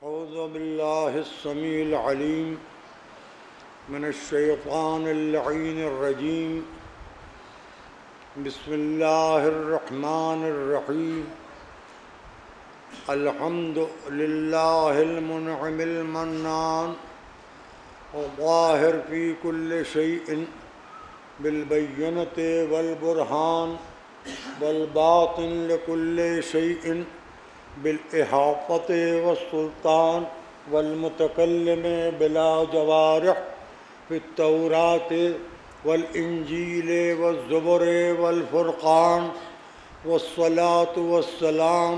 औज़ु बिल्लाहिस्समीइल अलीम मिनश्शैतानिर लईनिर रजीम। बिस्मिल्लाहिर्रहमानिर रहीम। अल्हम्दुलिल्लाहिल मुनइमिल mannan ज़ाहिर फ़ी कुल्लि शैइन bill बय्यनति वल बुरहान वल बातिन लिकुल्लि शैइन बिल इहातति वस्सुल्तान वल मुतकल्लिम बिला जवारिह फ़ित तौरात वल इंजील वज़्ज़ुबुर वल फ़ुरक़ान वस्सलातु वस्सलाम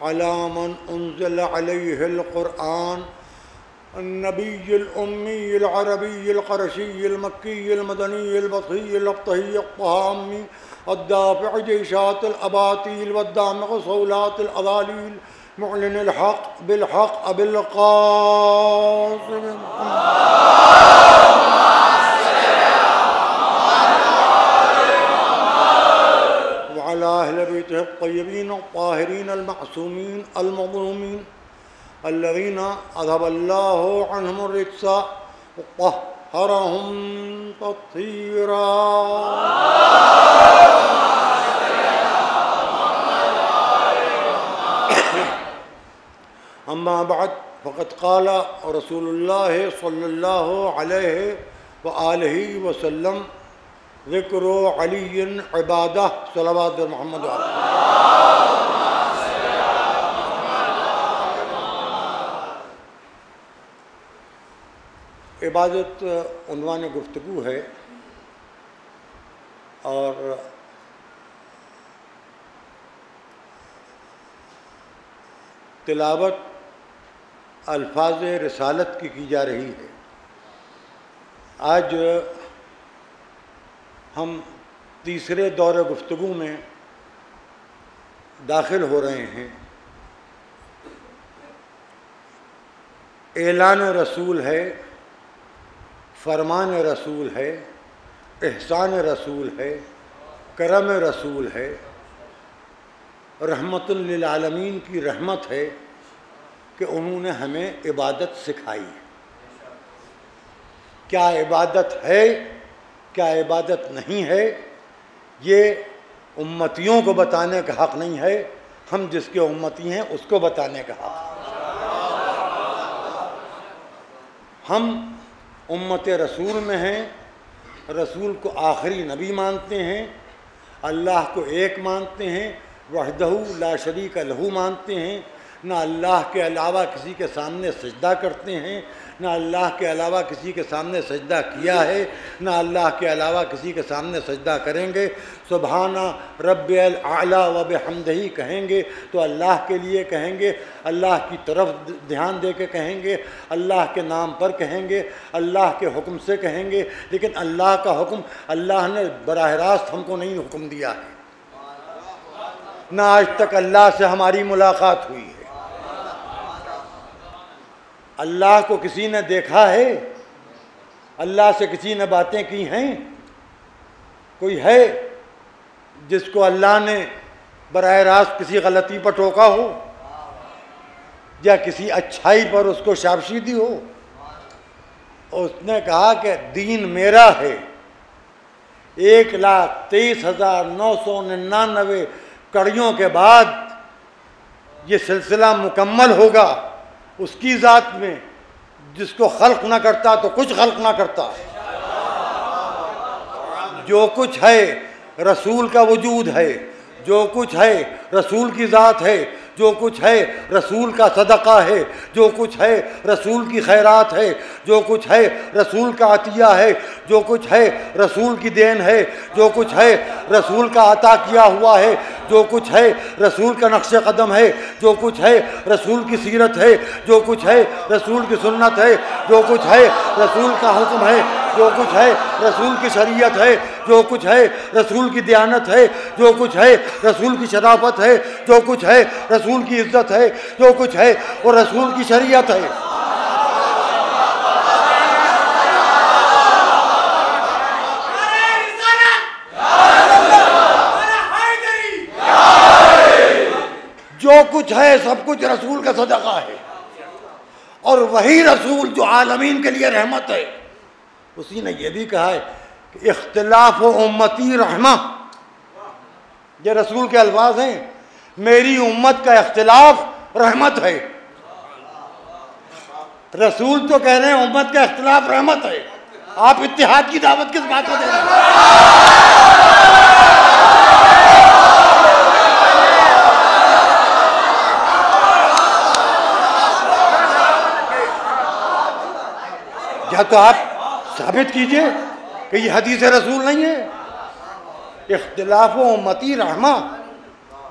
अला मन उन्ज़िला अलैहिल क़ुरआन अन्नबिय्यिल उम्मिय्यिल अरबिय्यिल क़रशिय्यिल मक्किय्यिल मदनिय्यिल बतिय्यिल अत्तहिय्यिल क़हामी अद्दाफ़िअ जैशातिल अबातील वद्दामिग़ सौलातिल अज़ालील मुअलिनिल हक़ बिल हक़ अबिल क़ासिम व अला अहलि बैतिहि अत्तय्यबीन अत्ताहिरीन अल-मअसूमीन अल-मज़लूमीन अल्लज़ीना अज़हबल्लाहु अन्हुमुर रिज्स व तह्हरहुम तत्हीरा। अम्मा बाद फ़क़द क़ाल रसूलुल्लाह सल्लल्लाहु अलैहि व आलिहि वसल्लम ज़िक्रु अलीय्यिन इबादह सलवात मुहम्मद। इबादत उन्वान गुफ्तगू है और तिलावत अल्फाज रिसालत की जा रही है। आज हम तीसरे दौर गुफ्तगू में दाखिल हो रहे हैं। ऐलान रसूल है, फरमान रसूल है, एहसान रसूल है, करम रसूल है, रहमतुल लिल आलमीन की रहमत है कि उन्होंने हमें इबादत सिखाई। क्या इबादत है, क्या इबादत नहीं है, ये उम्मतियों को बताने का हक़ नहीं है, हम जिसके उम्मती हैं उसको बताने का हक़। हम उम्मत रसूल में हैं, रसूल को आखिरी नबी मानते हैं, अल्लाह को एक मानते हैं, वहदहू ला शरीक लहू मानते हैं, ना अल्लाह के अलावा किसी के सामने सजदा करते हैं, ना अल्लाह के अलावा किसी के सामने सजदा किया है, ना अल्लाह के अलावा किसी के सामने सजदा करेंगे। सुबहाना रब्बिल आला व बिहम्दिही कहेंगे तो अल्लाह के लिए कहेंगे, अल्लाह की तरफ ध्यान दे के कहेंगे, अल्लाह के नाम पर कहेंगे, अल्लाह के हुक्म से कहेंगे। लेकिन अल्लाह का हुक्म अल्लाह ने बराह रास्त हमको नहीं हुक्म दिया है, ना आज तक अल्लाह से हमारी मुलाकात हुई है। अल्लाह को किसी ने देखा है? अल्लाह से किसी ने बातें की हैं? कोई है जिसको अल्लाह ने बराह रास्त किसी गलती पर टोका हो या किसी अच्छाई पर उसको शाबाशी दी हो? उसने कहा कि दीन मेरा है। 1,23,999 कड़ियों के बाद ये सिलसिला मुकम्मल होगा उसकी ज़ात में जिसको खल्क़ ना करता तो कुछ खल्क़ ना करता। जो कुछ है रसूल का वजूद है, जो कुछ है रसूल की ज़ात है, जो कुछ है रसूल का सदक़ा है, जो कुछ है रसूल की खैरात है, जो कुछ है रसूल का अतिया है, जो कुछ है रसूल की देन है, जो कुछ है रसूल का अता किया हुआ है, जो कुछ है रसूल का नक्श कदम है, जो कुछ है रसूल की सीरत है, जो कुछ है रसूल की सुन्नत है, जो कुछ है रसूल का हुक्म है, जो कुछ है रसूल की शरीयत है, जो कुछ है रसूल की दयानत है, जो कुछ है रसूल की शराफत है, जो कुछ है रसूल की इज्जत है, जो कुछ है वो रसूल की शरीयत है। जो कुछ है सब कुछ रसूल का सदका है। और वही रसूल जो आलमीन के लिए रहमत है, उसी ने यह भी कहा है कि इख्तिलाफ उम्मती रहमा। ये रसूल के अल्फाज हैं, मेरी उम्मत का इख्तिलाफ रहमत है। रसूल तो कह रहे हैं उम्मत का इख्तिलाफ रहमत है, आप इत्तिहाद की दावत किस बात को दे रहे हैं? या तो आप साबित कीजिए कि ये हदीस रसूल नहीं है। इख्तिलाफ उम्मती रहमा,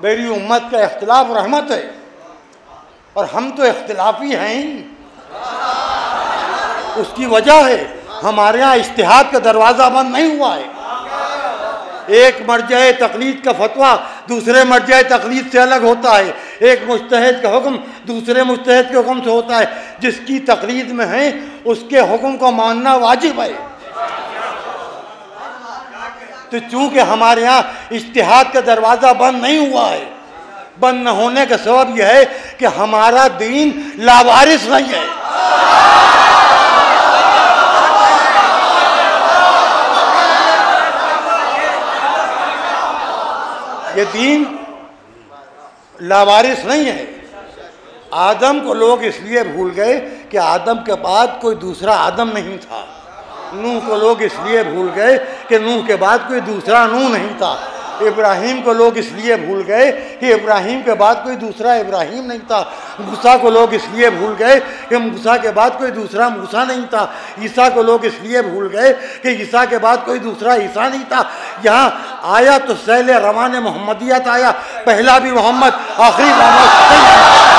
मेरी उम्मत का इख्तिलाफ रहमत है, और हम तो इख्तिलाफी हैं ही। उसकी वजह है हमारे यहाँ इज्तिहाद का दरवाज़ा बंद नहीं हुआ है। एक मर्जाए तकलीद का फतवा दूसरे मर्जाए तकलीद से अलग होता है, एक मुज्तहिद का हुक्म दूसरे मुज्तहिद के हुक्म से होता है। जिसकी तकलीद में है उसके हुक्म को मानना वाजिब है। तो चूंकि हमारे यहाँ इज्तिहाद का दरवाज़ा बंद नहीं हुआ है, बंद न होने का सबब यह है कि हमारा दीन लावारिस नहीं है। ये दीन लावारिस नहीं है। आदम को लोग इसलिए भूल गए कि आदम के बाद कोई दूसरा आदम नहीं था। नूह को लोग इसलिए भूल गए कि नूह के बाद कोई दूसरा नूह नहीं था। इब्राहीम को लोग इसलिए भूल गए कि इब्राहीम के बाद कोई दूसरा इब्राहीम नहीं था। मूसा को लोग इसलिए भूल गए कि मूसा के बाद कोई दूसरा मूसा नहीं था। ईसा को लोग इसलिए भूल गए कि ईसा के बाद कोई दूसरा ईसा नहीं था। यहाँ आया तो सैल रवान मोहम्मदियत आया, पहला भी मोहम्मद आखिरी मोहम्मद।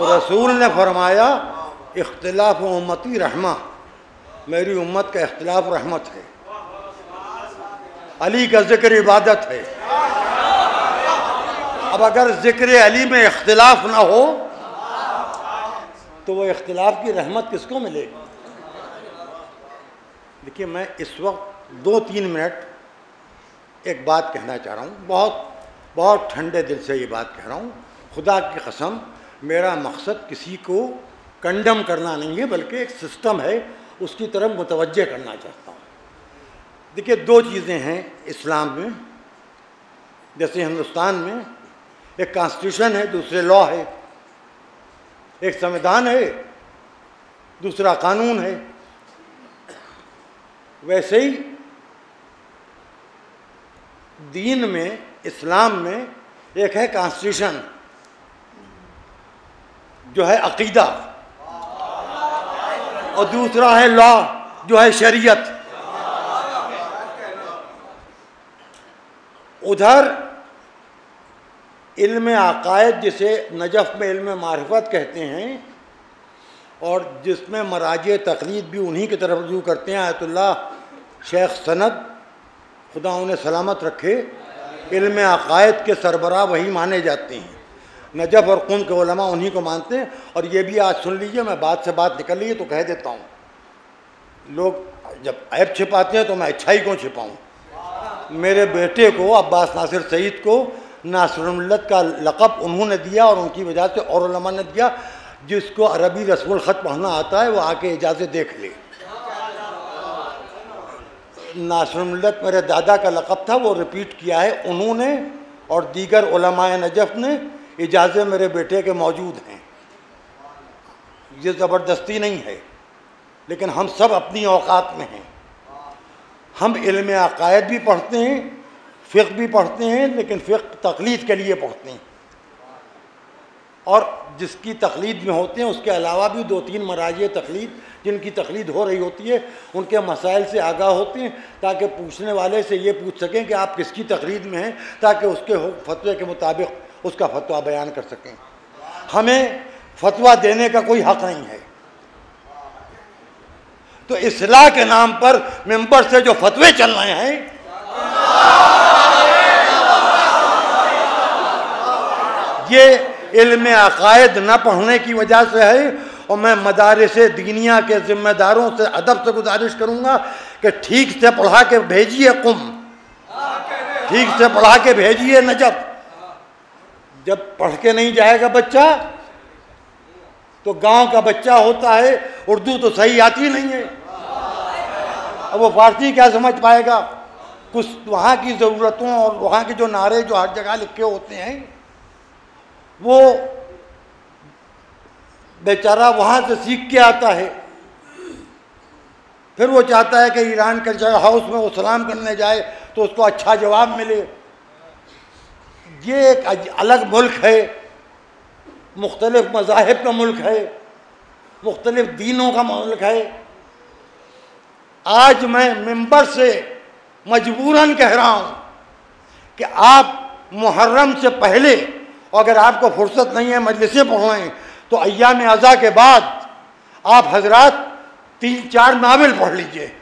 रसूल ने फरमाया इख्तिलाफ उम्मती रहमा, मेरी उम्मत का इख्तिलाफ रहमत है। अली का जिक्र इबादत है। अब अगर जिक्र अली में इख्तिलाफ ना हो तो वो इख्तिलाफ की रहमत किसको मिलेगी? देखिए, मैं इस वक्त 2-3 मिनट एक बात कहना चाह रहा हूँ, बहुत ठंडे दिल से ये बात कह रहा हूँ। खुदा की कसम, मेरा मकसद किसी को कंडम करना नहीं है, बल्कि एक सिस्टम है उसकी तरफ मुतवज्जे करना चाहता हूँ। देखिए, 2 चीज़ें हैं इस्लाम में। जैसे हिंदुस्तान में एक कॉन्स्टिट्यूशन है, दूसरे लॉ है। एक संविधान है, दूसरा कानून है। वैसे ही दीन में, इस्लाम में एक है कॉन्स्टिट्यूशन जो है अकीदा, और दूसरा है लॉ जो है शरीयत। उधर इल्म अकायद, जिसे नजफ़ में इल्म मारिफत कहते हैं, और जिसमें मराजे तक़लीद भी उन्हीं की तरफ रुजू करते हैं। आयतुल्लाह शेख सनद, खुदा उन्हें सलामत रखे, इल्म अकायद के सरबराह वही माने जाते हैं। नजफ़ और क़ुम के उलमा उन्हीं को मानते हैं। और ये भी आज सुन लीजिए, मैं बात से बात निकल रही है तो कह देता हूँ। लोग जब ऐब छिपाते हैं तो मैं अच्छाई क्यों छिपाऊँ? मेरे बेटे को, अब्बास नासिर सईद को, नासिरुल मिल्लत का लक़ब उन्होंने दिया और उनकी वजह से और उलमा ने दिया। जिसको अरबी रस्मुल ख़त पढ़ना आता है वो आके इजाज़त देख ले। नासिरुल मिल्लत मेरे दादा का लक़ब था, वो रिपीट किया है उन्होंने, और दीगर उलमाए नजफ़ ने। इजाज़त मेरे बेटे के मौजूद हैं। ये ज़बरदस्ती नहीं है, लेकिन हम सब अपनी औकात में हैं। हम इल्म अकायद भी पढ़ते हैं, फ़िक़्ह भी पढ़ते हैं, लेकिन फ़िक़्ह तक़लीद के लिए पढ़ते हैं। और जिसकी तकलीद में होते हैं उसके अलावा भी 2-3 मराजे तकलीद जिनकी तकलीद हो रही होती है उनके मसाइल से आगाह होते हैं, ताकि पूछने वाले से ये पूछ सकें कि आप किसकी तकलीद में हैं, ताकि उसके फतवे के मुताबिक उसका फतवा बयान कर सकें। हमें फतवा देने का कोई हक़ नहीं है। तो इस्लाह के नाम पर मिंबर से जो फतवे चल रहे हैं, ये इल्म अक़ायद न पढ़ने की वजह से है। और मैं मदारिस दीनिया के ज़िम्मेदारों से अदब से गुजारिश करूँगा कि ठीक से पढ़ा के भेजिए कुम, ठीक से पढ़ा के भेजिए नजब। जब पढ़ के नहीं जाएगा बच्चा तो गांव का बच्चा होता है, उर्दू तो सही आती नहीं है, अब वो फारसी क्या समझ पाएगा। कुछ वहाँ की ज़रूरतों और वहाँ के जो नारे जो हर जगह लिखे होते हैं, वो बेचारा वहाँ से सीख के आता है, फिर वो चाहता है कि ईरान कल्चर हाउस में वो सलाम करने जाए तो उसको अच्छा जवाब मिले। ये एक अलग मुल्क है, मुख्तलिफ मज़ाहिब का मुल्क है, मुख्तलिफ दीनों का मुल्क है। आज मैं मिंबर से मजबूरन कह रहा हूँ कि आप मुहर्रम से पहले अगर आपको फुर्सत नहीं है मजलिसें पढ़ें तो अय्याम अज़ा के बाद आप हजरात 3-4 नावल पढ़ लीजिए।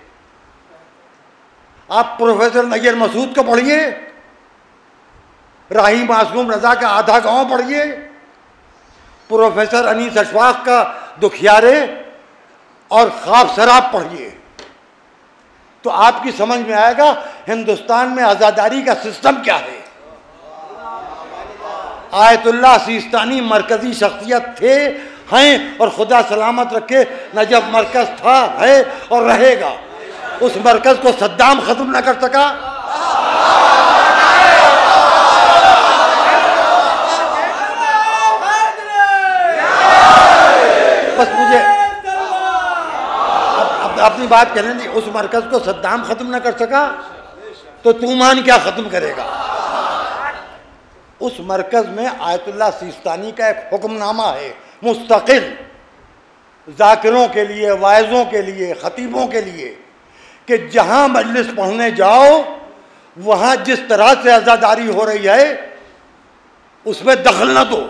आप प्रोफेसर नैयर मसूद को पढ़िए, राही मासूम रज़ा का आधा गांव पढ़िए, प्रोफेसर अनीस अशफाक का दुखियारे और ख्वाब शराब पढ़िए, तो आपकी समझ में आएगा हिंदुस्तान में आज़ादारी का सिस्टम क्या है। आयतुल्लाह सिस्तानी मरकज़ी शख्सियत थे, हैं और खुदा सलामत रखे नजब मरकज़ था, है और रहेगा। उस मरकज़ को सद्दाम ख़त्म न कर सका। बस मुझे अपनी बात कहने दी। उस मरकज़ को सद्दाम ख़त्म न कर सका तो तूमान क्या ख़त्म करेगा। उस मरकज़ में आयतुल्लाह सिस्तानी का एक हुक्मनामा है मुस्तकिल, ज़ाकिरों के लिए, वाइज़ों के लिए, ख़तीबों के लिए, कि जहाँ मजलिस पढ़ने जाओ वहाँ जिस तरह से आज़ादारी हो रही है उसमें दखल न दो,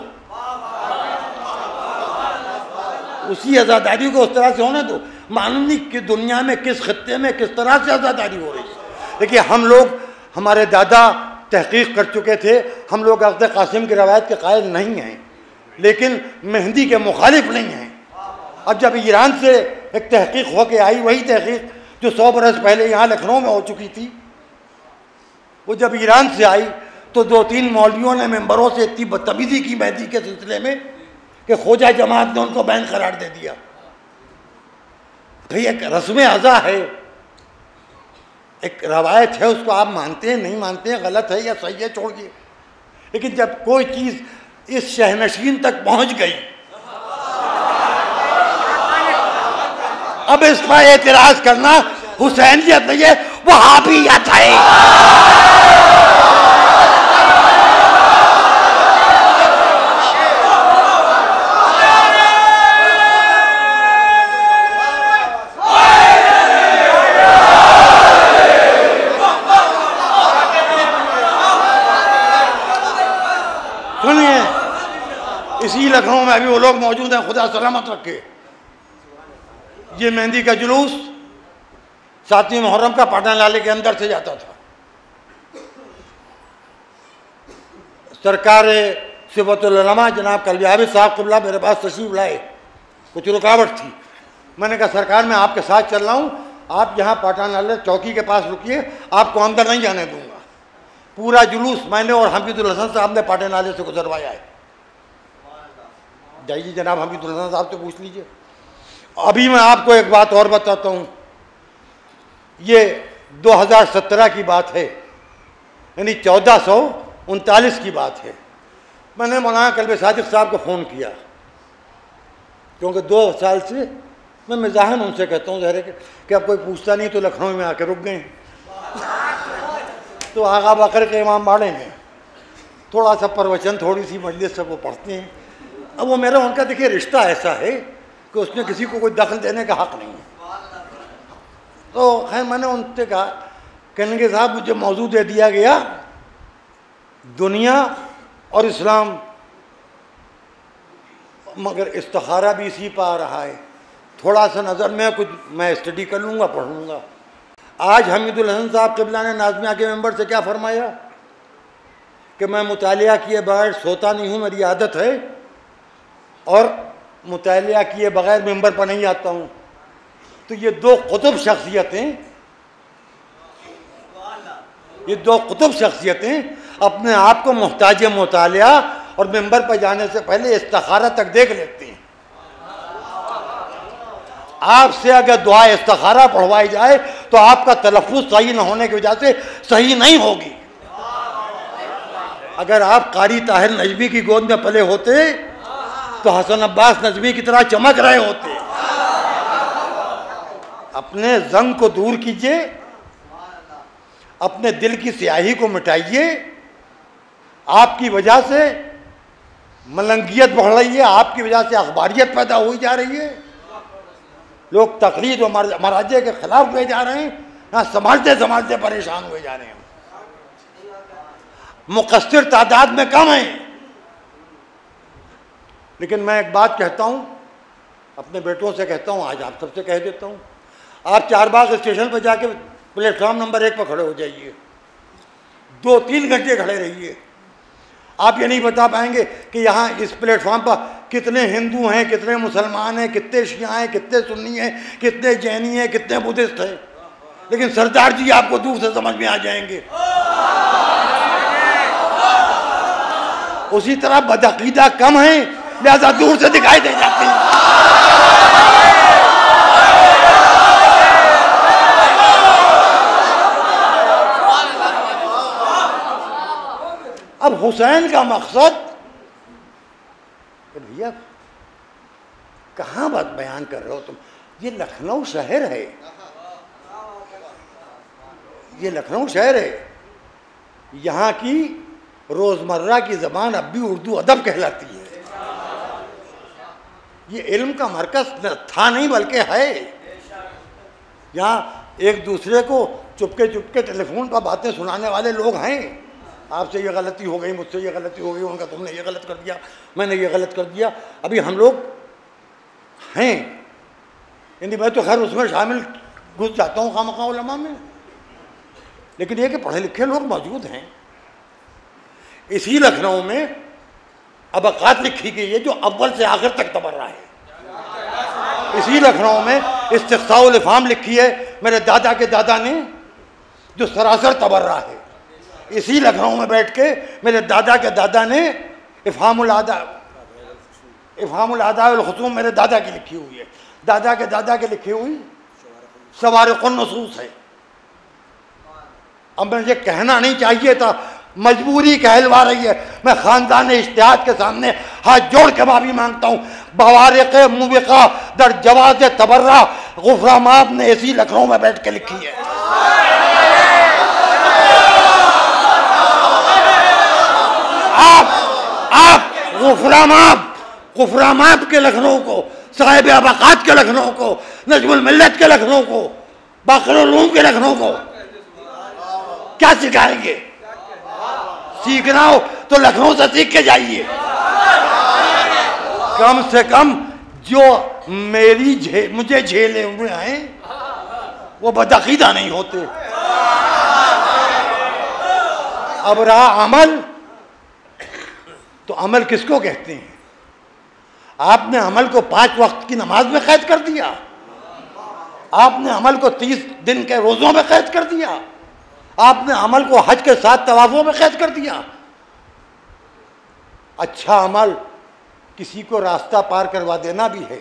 उसी आज़ादारी को उस तरह से होने दो। मालूम नहीं कि दुनिया में किस खत्ते में किस तरह से आज़ादारी हो रही है। देखिए, हम लोग, हमारे दादा तहकीक कर चुके थे, हम लोग अक़द क़ासिम की रवायत के कायल नहीं हैं, लेकिन मेहंदी के मुखालिफ नहीं हैं। अब जब ईरान से एक तहकीक हो के आई, वही तहकीक जो 100 बरस पहले यहाँ लखनऊ में हो चुकी थी, वो जब ईरान से आई तो 2-3 मौलवियों ने मेंबरों से इतनी बदतमीज़ी की मेहंदी के सिलसिले में कि खोजा जमात ने उनको बैन करार दे दिया। भाई, एक रस्म अज़ा है, एक रवायत है, उसको आप मानते हैं नहीं मानते हैं, गलत है या सही है छोड़िए, लेकिन जब कोई चीज़ इस शहनशीन तक पहुंच गई, अब इस पर एतराज़ करना हुसैनियत नहीं है, वहाबियत है। इसी लखनऊ में अभी वो लोग मौजूद हैं, खुदा सलामत रखे। ये मेहंदी का जुलूस 7वीं मुहर्रम का पाटन लाले के अंदर से जाता था। सरकार सिफतुल उलमा जनाब कल्बी आबिद साहब क़िबला मेरे पास तशरीफ़ लाए, कुछ रुकावट थी। मैंने कहा, सरकार मैं आपके साथ चल रहा हूँ, आप यहाँ पाटन लाले चौकी के पास रुकिए, आपको अंदर नहीं जाने दूँगा। पूरा जुलूस मैंने और हमीदुल हसन साहब ने पाटन लाले से गुजरवाया है। जाइए जनाब हमीदुल हसन साहब से पूछ लीजिए। अभी मैं आपको एक बात और बताता हूँ, ये 2017 की बात है, यानी 1439 की बात है। मैंने मौलाना कल्बे सादिक साहब को फ़ोन किया, क्योंकि 2 साल से मैं मिजाहन उनसे कहता हूँ ज़हरे कि अब कोई पूछता नहीं तो लखनऊ में आके रुक गए। तो आगा बकर के इमाम बाड़े में थोड़ा सा प्रवचन, थोड़ी सी मजलिस सब वो पढ़ते हैं, अब वो मेरा उनका देखिए रिश्ता ऐसा है कि उसने किसी को कोई दखल देने का हक़ नहीं है। तो खैर मैंने उनसे कहा, कहने के साहब मुझे मौजू दे दिया गया दुनिया और इस्लाम, मगर इस्तिखारा भी इसी पर आ रहा है, थोड़ा सा नज़र में कुछ मैं स्टडी कर लूँगा, पढ़ लूँगा। आज हमीदुल हसन साहब क़िबला ने नाज़मिया के मेंबर से क्या फरमाया कि मैं मुतालिया किए बगैर सोता नहीं हूँ, मेरी आदत है, और मुतालिया किए बगैर मेंबर पर नहीं आता हूँ। तो ये दो कुतुब शख्सियतें अपने आप को मुहताज मुतालिया और मेंबर पर जाने से पहले इस्तिखारा तक देख लेती हैं। आपसे अगर दुआ इस्तिखारा पढ़वाई जाए तो आपका तलफ़्फ़ुज़ सही न होने की वजह से सही नहीं होगी। अगर आप कारी ताहिर नजमी की गोद में पले होते तो हसन अब्बास नजमी की तरह चमक रहे होते। अपने जंग को दूर कीजिए, अपने दिल की स्याही को मिटाइए। आपकी वजह से मलंगियत बढ़ रही है, आपकी वजह से अखबारियत पैदा हुई जा रही है, लोग तकलीद और मराजे के खिलाफ हुए जा रहे हैं, यहाँ संभालते संभालते परेशान हुए जा रहे हैं। मुक़स्सिर तादाद में कम है। लेकिन मैं एक बात कहता हूँ, अपने बेटों से कहता हूँ, आज आप सबसे कह देता हूँ, आप चारबाग स्टेशन पर जाके प्लेटफॉर्म नंबर 1 पर खड़े हो जाइए, 2-3 घंटे खड़े रहिए, आप ये नहीं बता पाएंगे कि यहाँ इस प्लेटफॉर्म पर कितने हिंदू हैं, कितने मुसलमान हैं, कितने शिया हैं, कितने सुन्नी हैं, कितने जैनी हैं, कितने बुद्धिस्ट हैं। लेकिन सरदार जी आपको दूर से समझ में आ जाएंगे। उसी तरह बदअकीदा कम है, लिहाजा दूर से दिखाई दे जाती है। अब हुसैन का मकसद, भैया कहाँ बात बयान कर रहे हो तुम, ये लखनऊ शहर है, ये लखनऊ शहर है, यहाँ की रोज़मर्रा की ज़बान अब भी उर्दू अदब कहलाती है। ये इल्म का मरकज़ था नहीं बल्कि है। यहाँ एक दूसरे को चुपके चुपके टेलीफोन पर बातें सुनाने वाले लोग हैं। आपसे ये गलती हो गई, मुझसे ये गलती हो गई, उनका तुमने ये गलत कर दिया, मैंने ये गलत कर दिया। अभी हम लोग हैं, यानी मैं तो खैर उसमें शामिल घुस जाता हूँ खामखा उलमा में, लेकिन ये कि पढ़े लिखे लोग मौजूद हैं। इसी लखनऊ में अबकात लिखी गई है जो अव्वल से आखिर तक तबर्रा है। इसी लखनऊ में इस्तिक़साउल इफ़हाम लिखी है मेरे दादा के दादा ने, जो सरासर तबर्रा है। इसी लखनऊ में बैठ के मेरे दादा के दादा ने इफ़हामुल आदाउल खुसूम मेरे दादा की लिखी हुई है, दादा के दादा की लिखी हुई सवारिक़ुन नुसूस है। अब मुझे कहना नहीं चाहिए था, मजबूरी कहलवा रही है। मैं ख़ानदान इज्तिहाद के सामने हाथ जोड़ के माफ़ी मांगता हूँ। बवारिक़ मुबिक़ा दर जवाज़ तबर्रा गुफ़रा माफ़ ने इसी लखनऊ में बैठ के लिखी है। आप गुफ़रा माफ़ के लखनऊ को, साहिब अबकात के लखनऊ को, नजमुल मिल्लत के लखनऊ को, बाक़रुल उलूम के लखनऊ को क्या सिखाएंगे? सीखना हो तो लखनऊ से सीख के जाइए। कम से कम जो मुझे झेले हुए हैं वो बदअक़ीदा नहीं होते। अब रहा अमल, तो अमल किसको कहते हैं? आपने अमल को 5 वक्त की नमाज में कैद कर दिया, आपने अमल को 30 दिन के रोज़ों में कैद कर दिया, आपने अमल को हज के 7 तवाफ़ों में कैद कर दिया। अच्छा अमल किसी को रास्ता पार करवा देना भी है,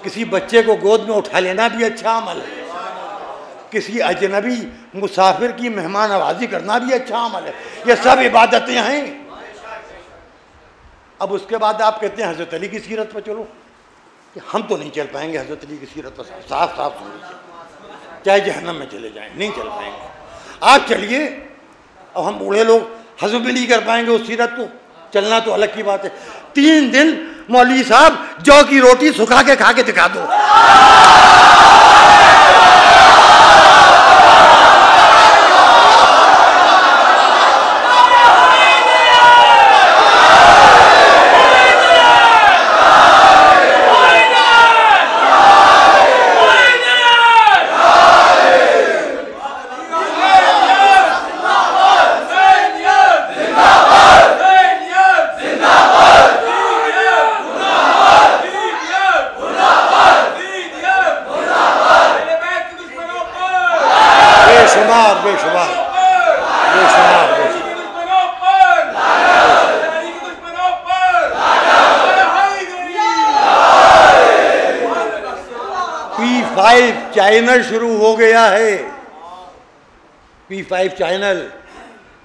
किसी बच्चे को गोद में उठा लेना भी अच्छा अमल है, किसी अजनबी मुसाफिर की मेहमान नवाजी करना भी अच्छा अमल है। ये सब इबादतें हैं। अब उसके बाद आप कहते हैं हज़रत अली की सीरत पर चलो, कि हम तो नहीं चल पाएंगे हज़रत अली की सीरत पर। साफ साफ सुन लीजिए, चाहे जहन्नम में चले जाएं, नहीं चल पाएंगे। आप चलिए, अब हम बूढ़े लोग हज़म भी नहीं कर पाएंगे उस सीरत को, चलना तो अलग की बात है। 3 दिन मौलवी साहब जौ की रोटी सुखा के खा के दिखा दो। बेशुमार बेशुमार P5 चैनल शुरू हो गया है। P5 चैनल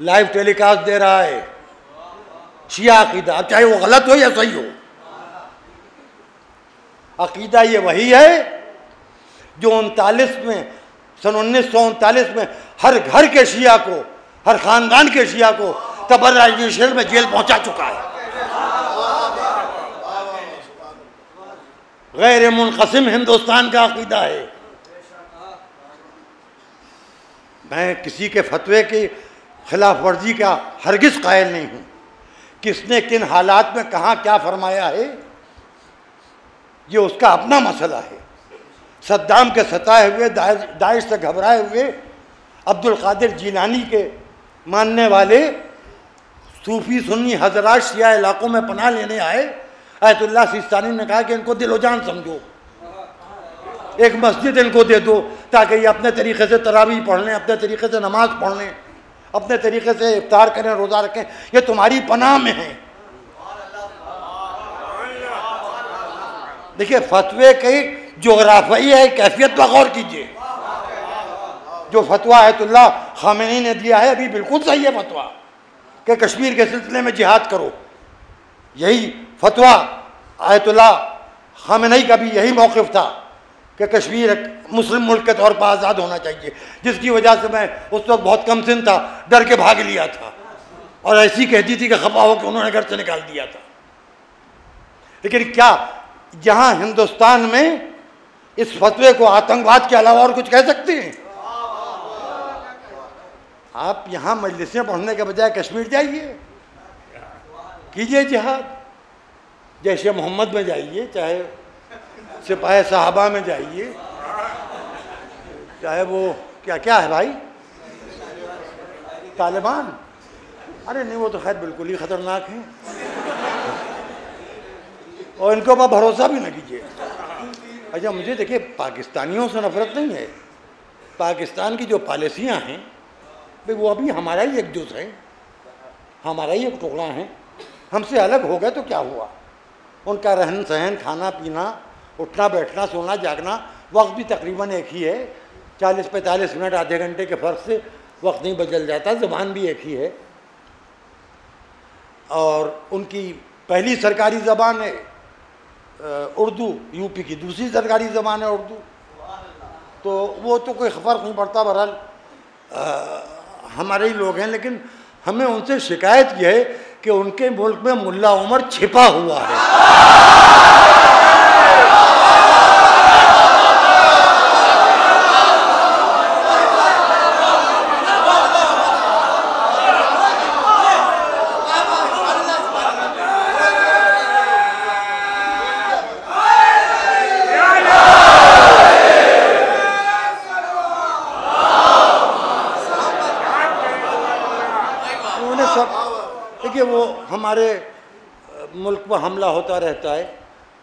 लाइव टेलीकास्ट दे रहा है शिया अकीदा, अब चाहे वो गलत हो या सही हो। अकीदा ये वही है जो 1939 में हर घर के शिया को, हर खानदान के शिया को तबर्राइजेशन में जेल पहुंचा चुका है। गैर मुनक़सिम हिंदुस्तान का अकीदा है। मैं किसी के फतवे की खिलाफ वर्जी का हरगिज़ कायल नहीं हूँ। किसने किन हालात में कहाँ क्या फरमाया है ये उसका अपना मसला है। सद्दाम के सताए हुए, दाइश से घबराए हुए अब्दुल कादिर जीलानी के मानने वाले सूफी सुन्नी हजरात शिया इलाकों में पनाह लेने आए। आयतुल्लाह सिस्तानी ने कहा कि इनको दिलो जान समझो, एक मस्जिद इनको दे दो ताकि ये अपने तरीक़े से तरावीह पढ़ लें, अपने तरीक़े से नमाज पढ़ लें, अपने तरीक़े से इफ्तार करें, रोज़ा रखें, ये तुम्हारी पनाह में है। देखिए फतवे की जोग्राफियाई कैफियत पर गौर कीजिए। जो फतवा आयतुल्लाह खामेनी ने दिया है अभी बिल्कुल सही है फतवा कि कश्मीर के सिलसिले में जिहाद करो। यही फतवा आयतुल्लाह खामेनी का भी यही मौक़िफ़ था कि कश्मीर मुस्लिम मुल्क के तौर पर आज़ाद होना चाहिए, जिसकी वजह से मैं उस वक्त बहुत कम सिन था, डर के भाग लिया था और ऐसी कहती थी कि खफा हो कि उन्होंने घर से निकाल दिया था। लेकिन क्या जहाँ हिंदुस्तान में इस फतवे को आतंकवाद के अलावा और कुछ कह सकते हैं? आप यहाँ मजलिसें पढ़ने के बजाय कश्मीर जाइए, कीजिए जिहाद, जैसे मोहम्मद में जाइए, चाहे सिपाही साहबा में जाइए, चाहे वो क्या क्या है भाई तालिबान, अरे नहीं वो तो खैर बिल्कुल ही ख़तरनाक है और इनको पर भरोसा भी न कीजिए। अच्छा मुझे देखिए पाकिस्तानियों से नफरत नहीं है, पाकिस्तान की जो पॉलिसियाँ हैं भाई वो अभी हमारा ही एक जुज़ है, हमारा ही एक टुकड़ा है। हमसे अलग हो गए तो क्या हुआ? उनका रहन सहन, खाना पीना, उठना बैठना, सोना जागना, वक्त भी तकरीबन एक ही है। 40-45 मिनट, आधे घंटे के फ़र्क से वक्त नहीं बदल जाता। ज़बान भी एक ही है और उनकी पहली सरकारी ज़बान है उर्दू, यूपी की दूसरी सरकारी ज़बान है उर्दू, तो वो तो कोई फ़र्क नहीं पड़ता। बहरहाल हमारे ही लोग हैं, लेकिन हमें उनसे शिकायत यह है कि उनके मुल्क में मुल्ला उमर छिपा हुआ है। देखिए वो हमारे मुल्क पर हमला होता रहता है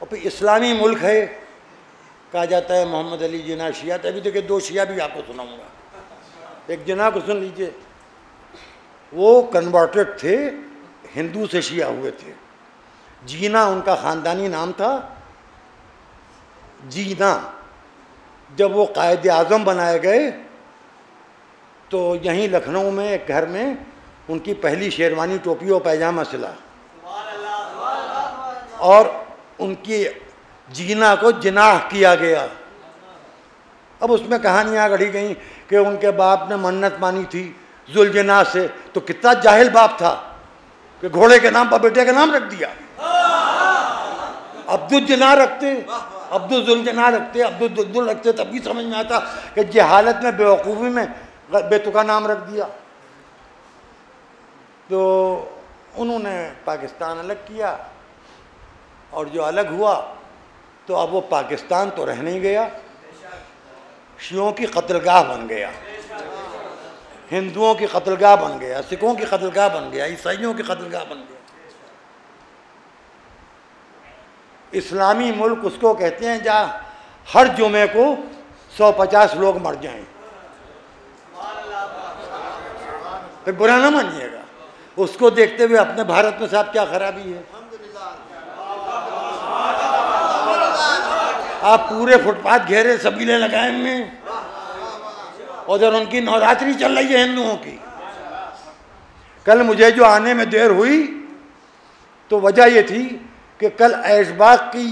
और फिर इस्लामी मुल्क है कहा जाता है। मोहम्मद अली जिन्ना शिया थे, अभी देखिए 2 शिया भी आपको सुनाऊंगा। एक जिन्ना को सुन लीजिए, वो कन्वर्टेड थे, हिंदू से शिया हुए थे। जीना उनका ख़ानदानी नाम था, जीना। जब वो कायद आज़म बनाए गए तो यहीं लखनऊ में एक घर में उनकी पहली शेरवानी, टोपी और पैजामा सिला और उनकी जीना को जिनाह किया गया। अब उसमें कहानियाँ गढ़ी गई कि उनके बाप ने मन्नत मानी थी जुलजना से, तो कितना जाहिल बाप था कि घोड़े के नाम पर बेटे का नाम रख दिया। अब्दुल ना रखते, अब्दुल ना रखते, अब्दुल रखते, तब भी समझ में आता कि जहालत में, बेवकूफ़ी में बेतुका नाम रख दिया। तो उन्होंने पाकिस्तान अलग किया, और जो अलग हुआ तो अब वो पाकिस्तान तो रह नहीं गया, शियों की कत्लगाह बन गया, हिंदुओं की कत्लगाह बन गया, सिखों की कत्लगाह बन गया, ईसाइयों की कत्लगाह बन गया। इस्लामी मुल्क उसको कहते हैं जहाँ हर जुमे को 150 लोग मर जाएं। तो बुरा ना मानिएगा, उसको देखते हुए अपने भारत में साहब क्या खराबी है। आप पूरे फुटपाथ घेरे, सबीले लगाए में, उधर उनकी नवरात्रि चल रही है हिंदुओं की। कल मुझे जो आने में देर हुई तो वजह ये थी कि कल ऐशबाग की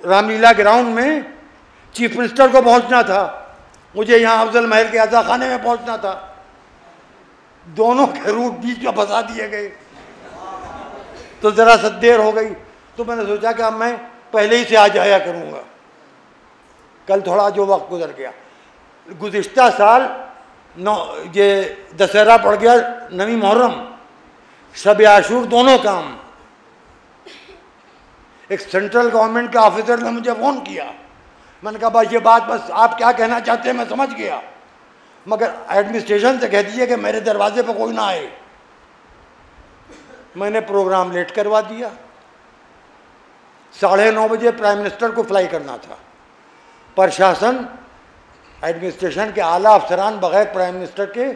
रामलीला ग्राउंड में चीफ मिनिस्टर को पहुंचना था, मुझे यहाँ अफजल महल के आज़ा खाने में पहुंचना था। दोनों के रूट बीच में फंसा दिए गए, तो ज़रा सा देर हो गई। तो मैंने सोचा कि अब मैं पहले ही से आ जाया करूँगा। कल थोड़ा जो वक्त गुजर गया, गुज़िश्ता साल ये दशहरा पड़ गया, नवी मुहर्रम, शब आशूर, दोनों काम। एक सेंट्रल गवर्नमेंट के ऑफिसर ने मुझे फ़ोन किया, मैंने कहा भाई ये बात बस आप क्या कहना चाहते हैं मैं समझ गया, मगर एडमिनिस्ट्रेशन से कह दीजिए कि मेरे दरवाजे पर कोई ना आए। मैंने प्रोग्राम लेट करवा दिया। 9:30 बजे प्राइम मिनिस्टर को फ्लाई करना था। प्रशासन, एडमिनिस्ट्रेशन के आला अफसरान बगैर प्राइम मिनिस्टर के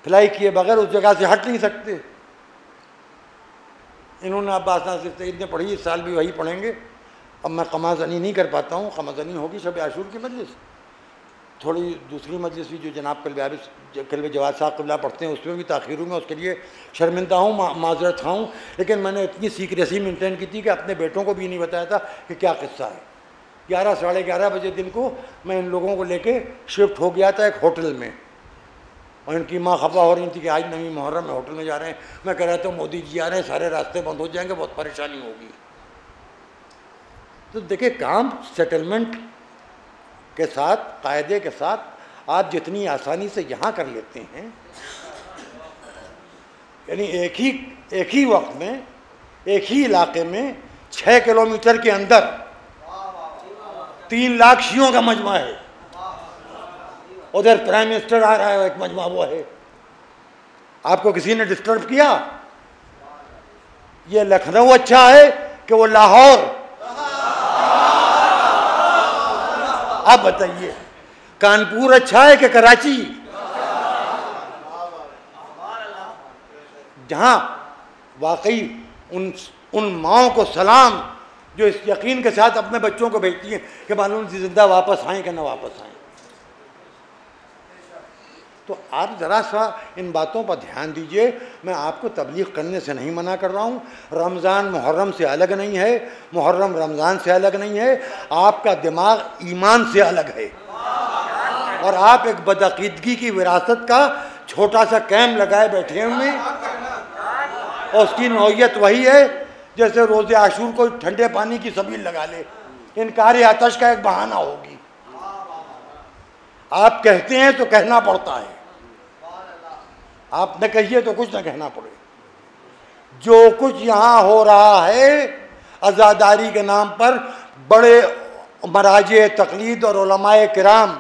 फ्लाई किए बगैर उस जगह से हट नहीं सकते। इन्होंने अब्बास नासिर सईद ने पढ़ी, इस साल भी वही पढ़ेंगे। अब मैं क़माज़नी नहीं कर पाता हूँ, क़माज़नी होगी शब आशूर की मजलिस, थोड़ी दूसरी मजलिस भी जो जनाब कल्बे जवाद साहब क़िबला पढ़ते हैं उसमें भी ताख़ीर हूँ, मैं उसके लिए शर्मिंदा हूँ, माज़रत हूँ। लेकिन मैंने इतनी सीक्रेसी मेंटेन की थी कि अपने बेटों को भी नहीं बताया था कि क्या किस्सा है। 11 साढ़े 11 बजे दिन को मैं इन लोगों को लेके शिफ्ट हो गया था एक होटल में, और इनकी माँ खफा हो रही थी कि आज नवी मुहर्रम में होटल में जा रहे हैं। मैं कह रहा था मोदी जी आ रहे हैं, सारे रास्ते बंद हो जाएंगे, बहुत परेशानी होगी। तो देखिए, काम सेटलमेंट के साथ, कायदे के साथ आप जितनी आसानी से यहाँ कर लेते हैं, यानी एक ही वक्त में एक ही इलाके में 6 किलोमीटर के अंदर 3 लाख शियों का मजमा है। उधर प्राइम मिनिस्टर आ रहा है, एक मजमा वो है। आपको किसी ने डिस्टर्ब किया? ये लखनऊ अच्छा है कि वो लाहौर? आप बताइए, कानपुर अच्छा है कि कराची? जहां वाकई उन माओं को सलाम जो इस यकीन के साथ अपने बच्चों को भेजती हैं कि मालूम जिंदा वापस आएँ कि ना वापस आएँ। तो आप ज़रा सा इन बातों पर ध्यान दीजिए। मैं आपको तबलीग करने से नहीं मना कर रहा हूँ। रमज़ान मुहर्रम से अलग नहीं है, मुहर्रम रमज़ान से अलग नहीं है। आपका दिमाग ईमान से अलग है, और आप एक बदअक़ीदगी की विरासत का छोटा सा कैम्प लगाए बैठे हुए, और उसकी नौइयत वही है जैसे रोज़े आशूर को ठंडे पानी की सबील लगा ले, इनकार आतश का एक बहाना होगी। आप कहते हैं तो कहना पड़ता है, आप न कहिए तो कुछ न कहना पड़े। जो कुछ यहाँ हो रहा है अज़ादारी के नाम पर, बड़े मराजे तक़लीद और उलमाए किराम,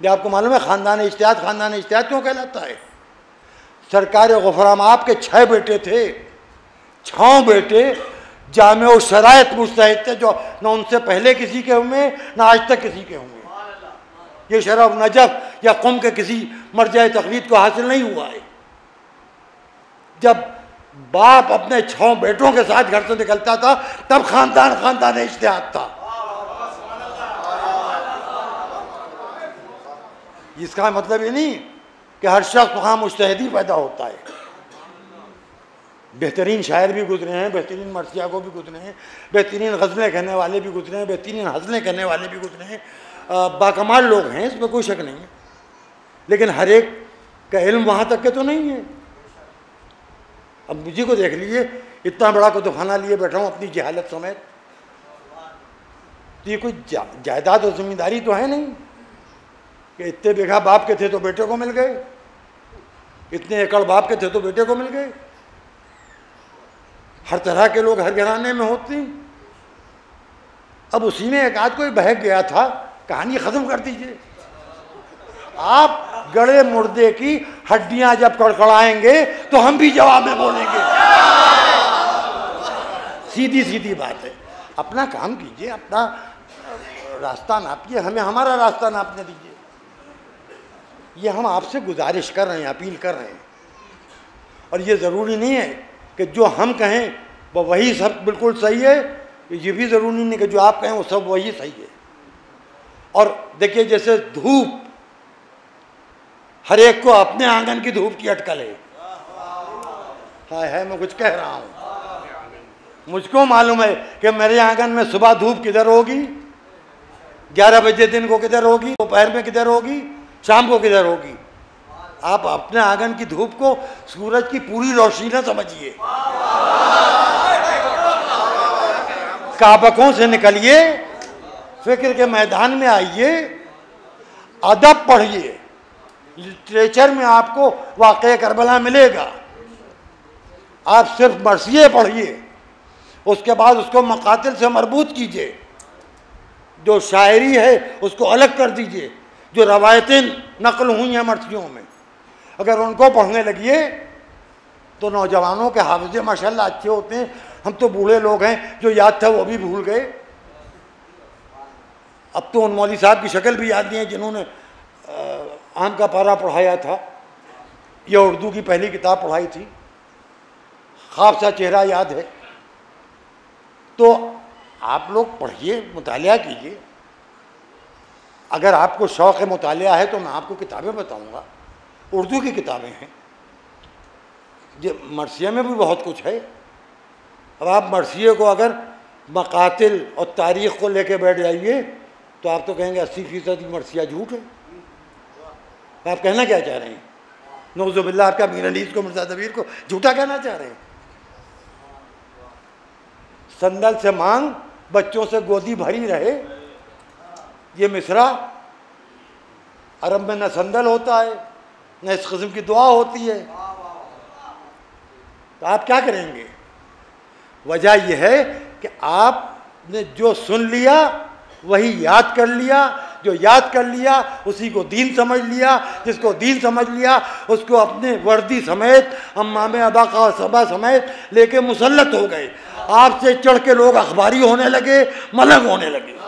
ये आपको मालूम है ख़ानदान इज्तिहाद क्यों कहलाता है? सरकार गुफ़राम आपके 6 बेटे थे, 6 बेटे जामे शरायत मुस्तहिद थे, जो न उनसे पहले किसी के हुए न आज तक किसी के हुए। ये शरफ नजफ या कौम के किसी मर्जाए तक़लीद को हासिल नहीं हुआ है। जब बाप अपने 6 बेटों के साथ घर से निकलता था तब खानदान इज्तिहाद था। इसका मतलब ये नहीं कि हर शख्स वहाँ मुज्तहिद ही पैदा होता है। बेहतरीन शायर भी गुजरे हैं, बेहतरीन मर्सिया को भी गुजरे हैं, बेहतरीन गज़लें कहने वाले भी गुजरे हैं, बेहतरीन हज़लें कहने वाले भी गुजरे हैं। बाकमाल लोग हैं, इसमें कोई शक नहीं है। लेकिन हर एक का इल्म वहाँ तक के तो नहीं है। अब मुझे को देख लीजिए, इतना बड़ा कुतुबखाना लिए बैठा हूँ अपनी जहालत समेत। तो ये कोई जायदाद और जिम्मेदारी तो है नहीं कि इतने बीघा बाप के थे तो बेटे को मिल गए, इतने एकड़ बाप के थे तो बेटे को मिल गए। हर तरह के लोग हर घराने में होते हैं। अब उसी में एक आध कोई बहक गया था, कहानी खत्म कर दीजिए। आप गड़े मुर्दे की हड्डियां जब कड़कड़ाएंगे तो हम भी जवाब में बोलेंगे। सीधी सीधी बात है। अपना काम कीजिए, अपना रास्ता नापिए, हमें हमारा रास्ता नापने दीजिए। ये हम आपसे गुजारिश कर रहे हैं, अपील कर रहे हैं। और ये ज़रूरी नहीं है कि जो हम कहें वो वही सब बिल्कुल सही है, ये भी ज़रूरी नहीं कि जो आप कहें वो सब वही सही है। और देखिए, जैसे धूप, हर एक को अपने आंगन की धूप की अटकल है। मैं कुछ कह रहा हूँ, मुझको मालूम है कि मेरे आंगन में सुबह धूप किधर होगी, 11 बजे दिन को किधर होगी, दोपहर में किधर होगी, शाम को किधर होगी। आप अपने आंगन की धूप को सूरज की पूरी रोशनी न समझिए। काबकों से निकलिए, फिक्र के मैदान में आइए, अदब पढ़िए। लिटरेचर में आपको वाक़या करबला मिलेगा। आप सिर्फ मरसिये पढ़िए, उसके बाद उसको मकातिल से मरबूत कीजिए। जो शायरी है उसको अलग कर दीजिए। जो रवायतें नकल हुई हैं मरसियों में, अगर उनको पढ़ने लगिए तो नौजवानों के हाफिज़े माशाल्लाह अच्छे होते हैं। हम तो बूढ़े लोग हैं, जो याद था वो भी भूल गए। अब तो उन मौलवी साहब की शक्ल भी याद नहीं है जिन्होंने आम का पारा पढ़ाया था या उर्दू की पहली किताब पढ़ाई थी। ख्वाब सा चेहरा याद है। तो आप लोग पढ़िए, मुतालिया कीजिए। अगर आपको शौक़ मुतालिया है तो मैं आपको किताबें बताऊंगा। उर्दू की किताबें हैं, ये मरसिया में भी बहुत कुछ है। अब आप मरसिए को अगर मकातिल और तारीख़ को लेके बैठ जाइए तो आप तो कहेंगे 80% मरसिया झूठ है। तो आप कहना क्या चाह रहे हैं? नौज़ुबिल्लाह, आपका मीर अनीस को, मिर्ज़ा दबीर को झूठा कहना चाह रहे हैं? संदल से मांग, बच्चों से गोदी भरी रहे, ये मिसरा अरब में न संदल होता है न इस किस्म की दुआ होती है। तो आप क्या करेंगे? वजह यह है कि आपने जो सुन लिया वही याद कर लिया, जो याद कर लिया उसी को दीन समझ लिया, जिसको दीन समझ लिया उसको अपने वर्दी समेत, अम्माम अबा का सबा समेत लेके मुसल्लत हो गए। आपसे चढ़ के लोग अखबारी होने लगे, मलंग होने लगे।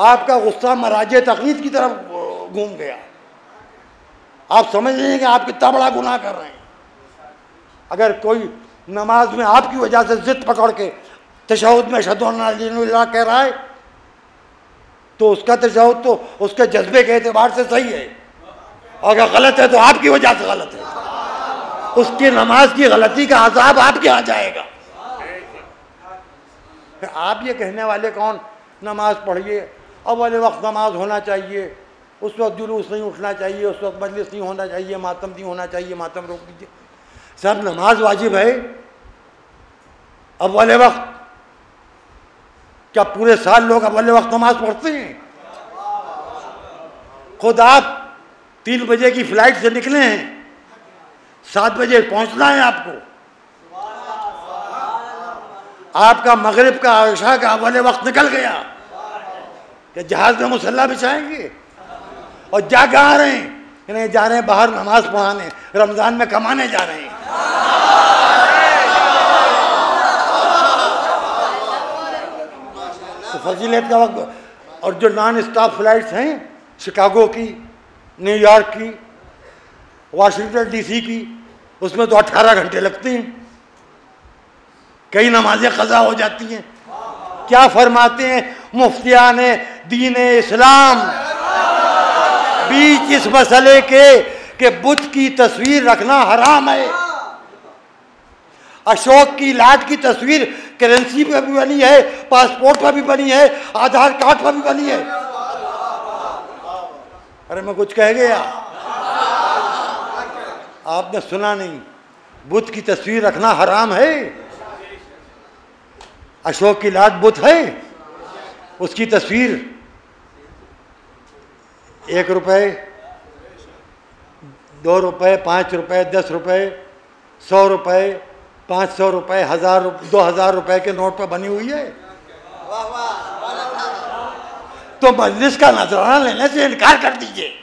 आपका गुस्सा मराजे तकलीद की तरफ घूम गया। आप समझ रहे कि आप कितना बड़ा गुनाह कर रहे हैं। अगर कोई नमाज में आपकी वजह से जिद पकड़ के तशहुद में अशहदु अन्ना इल्लल्लाह कह रहा है तो उसका तशहुद तो उसके जज्बे के एतबार से सही है, और अगर गलत है तो आपकी वजह से गलत है। उसकी नमाज की गलती का अज़ाब आपके आ जाएगा। फिर आप ये कहने वाले कौन? नमाज पढ़िए, अव्वल वक्त नमाज होना चाहिए, उस वक्त जुलूस नहीं उठना चाहिए, उस वक्त मजलिस नहीं होना चाहिए, मातम नहीं होना चाहिए, मातम रोक दीजिए। सब नमाज वाजिब है अव्वल वक्त। क्या पूरे साल लोग अव्वल वक्त नमाज पढ़ते हैं? खुद आप 3 बजे की फ्लाइट से निकले हैं, 7 बजे पहुंचना है आपको। आपका मगरिब का इशा का अव्वल वक्त निकल गया कि जहाज में मुसल्ला बिछाएंगे और जा कहाँ रहे हैं? नहीं जा रहे हैं बाहर नमाज पढ़ाने, रमज़ान में कमाने जा रहे हैं। तो फजीलत का वक्त। और जो नॉन स्टॉप फ्लाइट्स हैं, शिकागो की, न्यूयॉर्क की, वाशिंगटन डीसी की, उसमें तो 18 घंटे लगते हैं। कई नमाजें क़ज़ा हो जाती हैं। क्या फरमाते हैं मुफ्तियान दीन इस्लाम बीच इस मसले के कि बुत की तस्वीर रखना हराम है। अशोक की लाट की तस्वीर करेंसी पर भी बनी है, पासपोर्ट पर भी बनी है, आधार कार्ड पर भी बनी है। अरे मैं कुछ कह गया, आपने सुना नहीं। बुद्ध की तस्वीर रखना हराम है। अशोक की लाट बुद्ध है, उसकी तस्वीर 1 रुपए, 2 रुपए, 5 रुपए, 10 रुपए, 100 रुपए, 500 रुपए, 1000, 2000 रुपए के नोट पर बनी हुई है। तो मजलिस का नजराना लेने से इनकार कर दीजिए।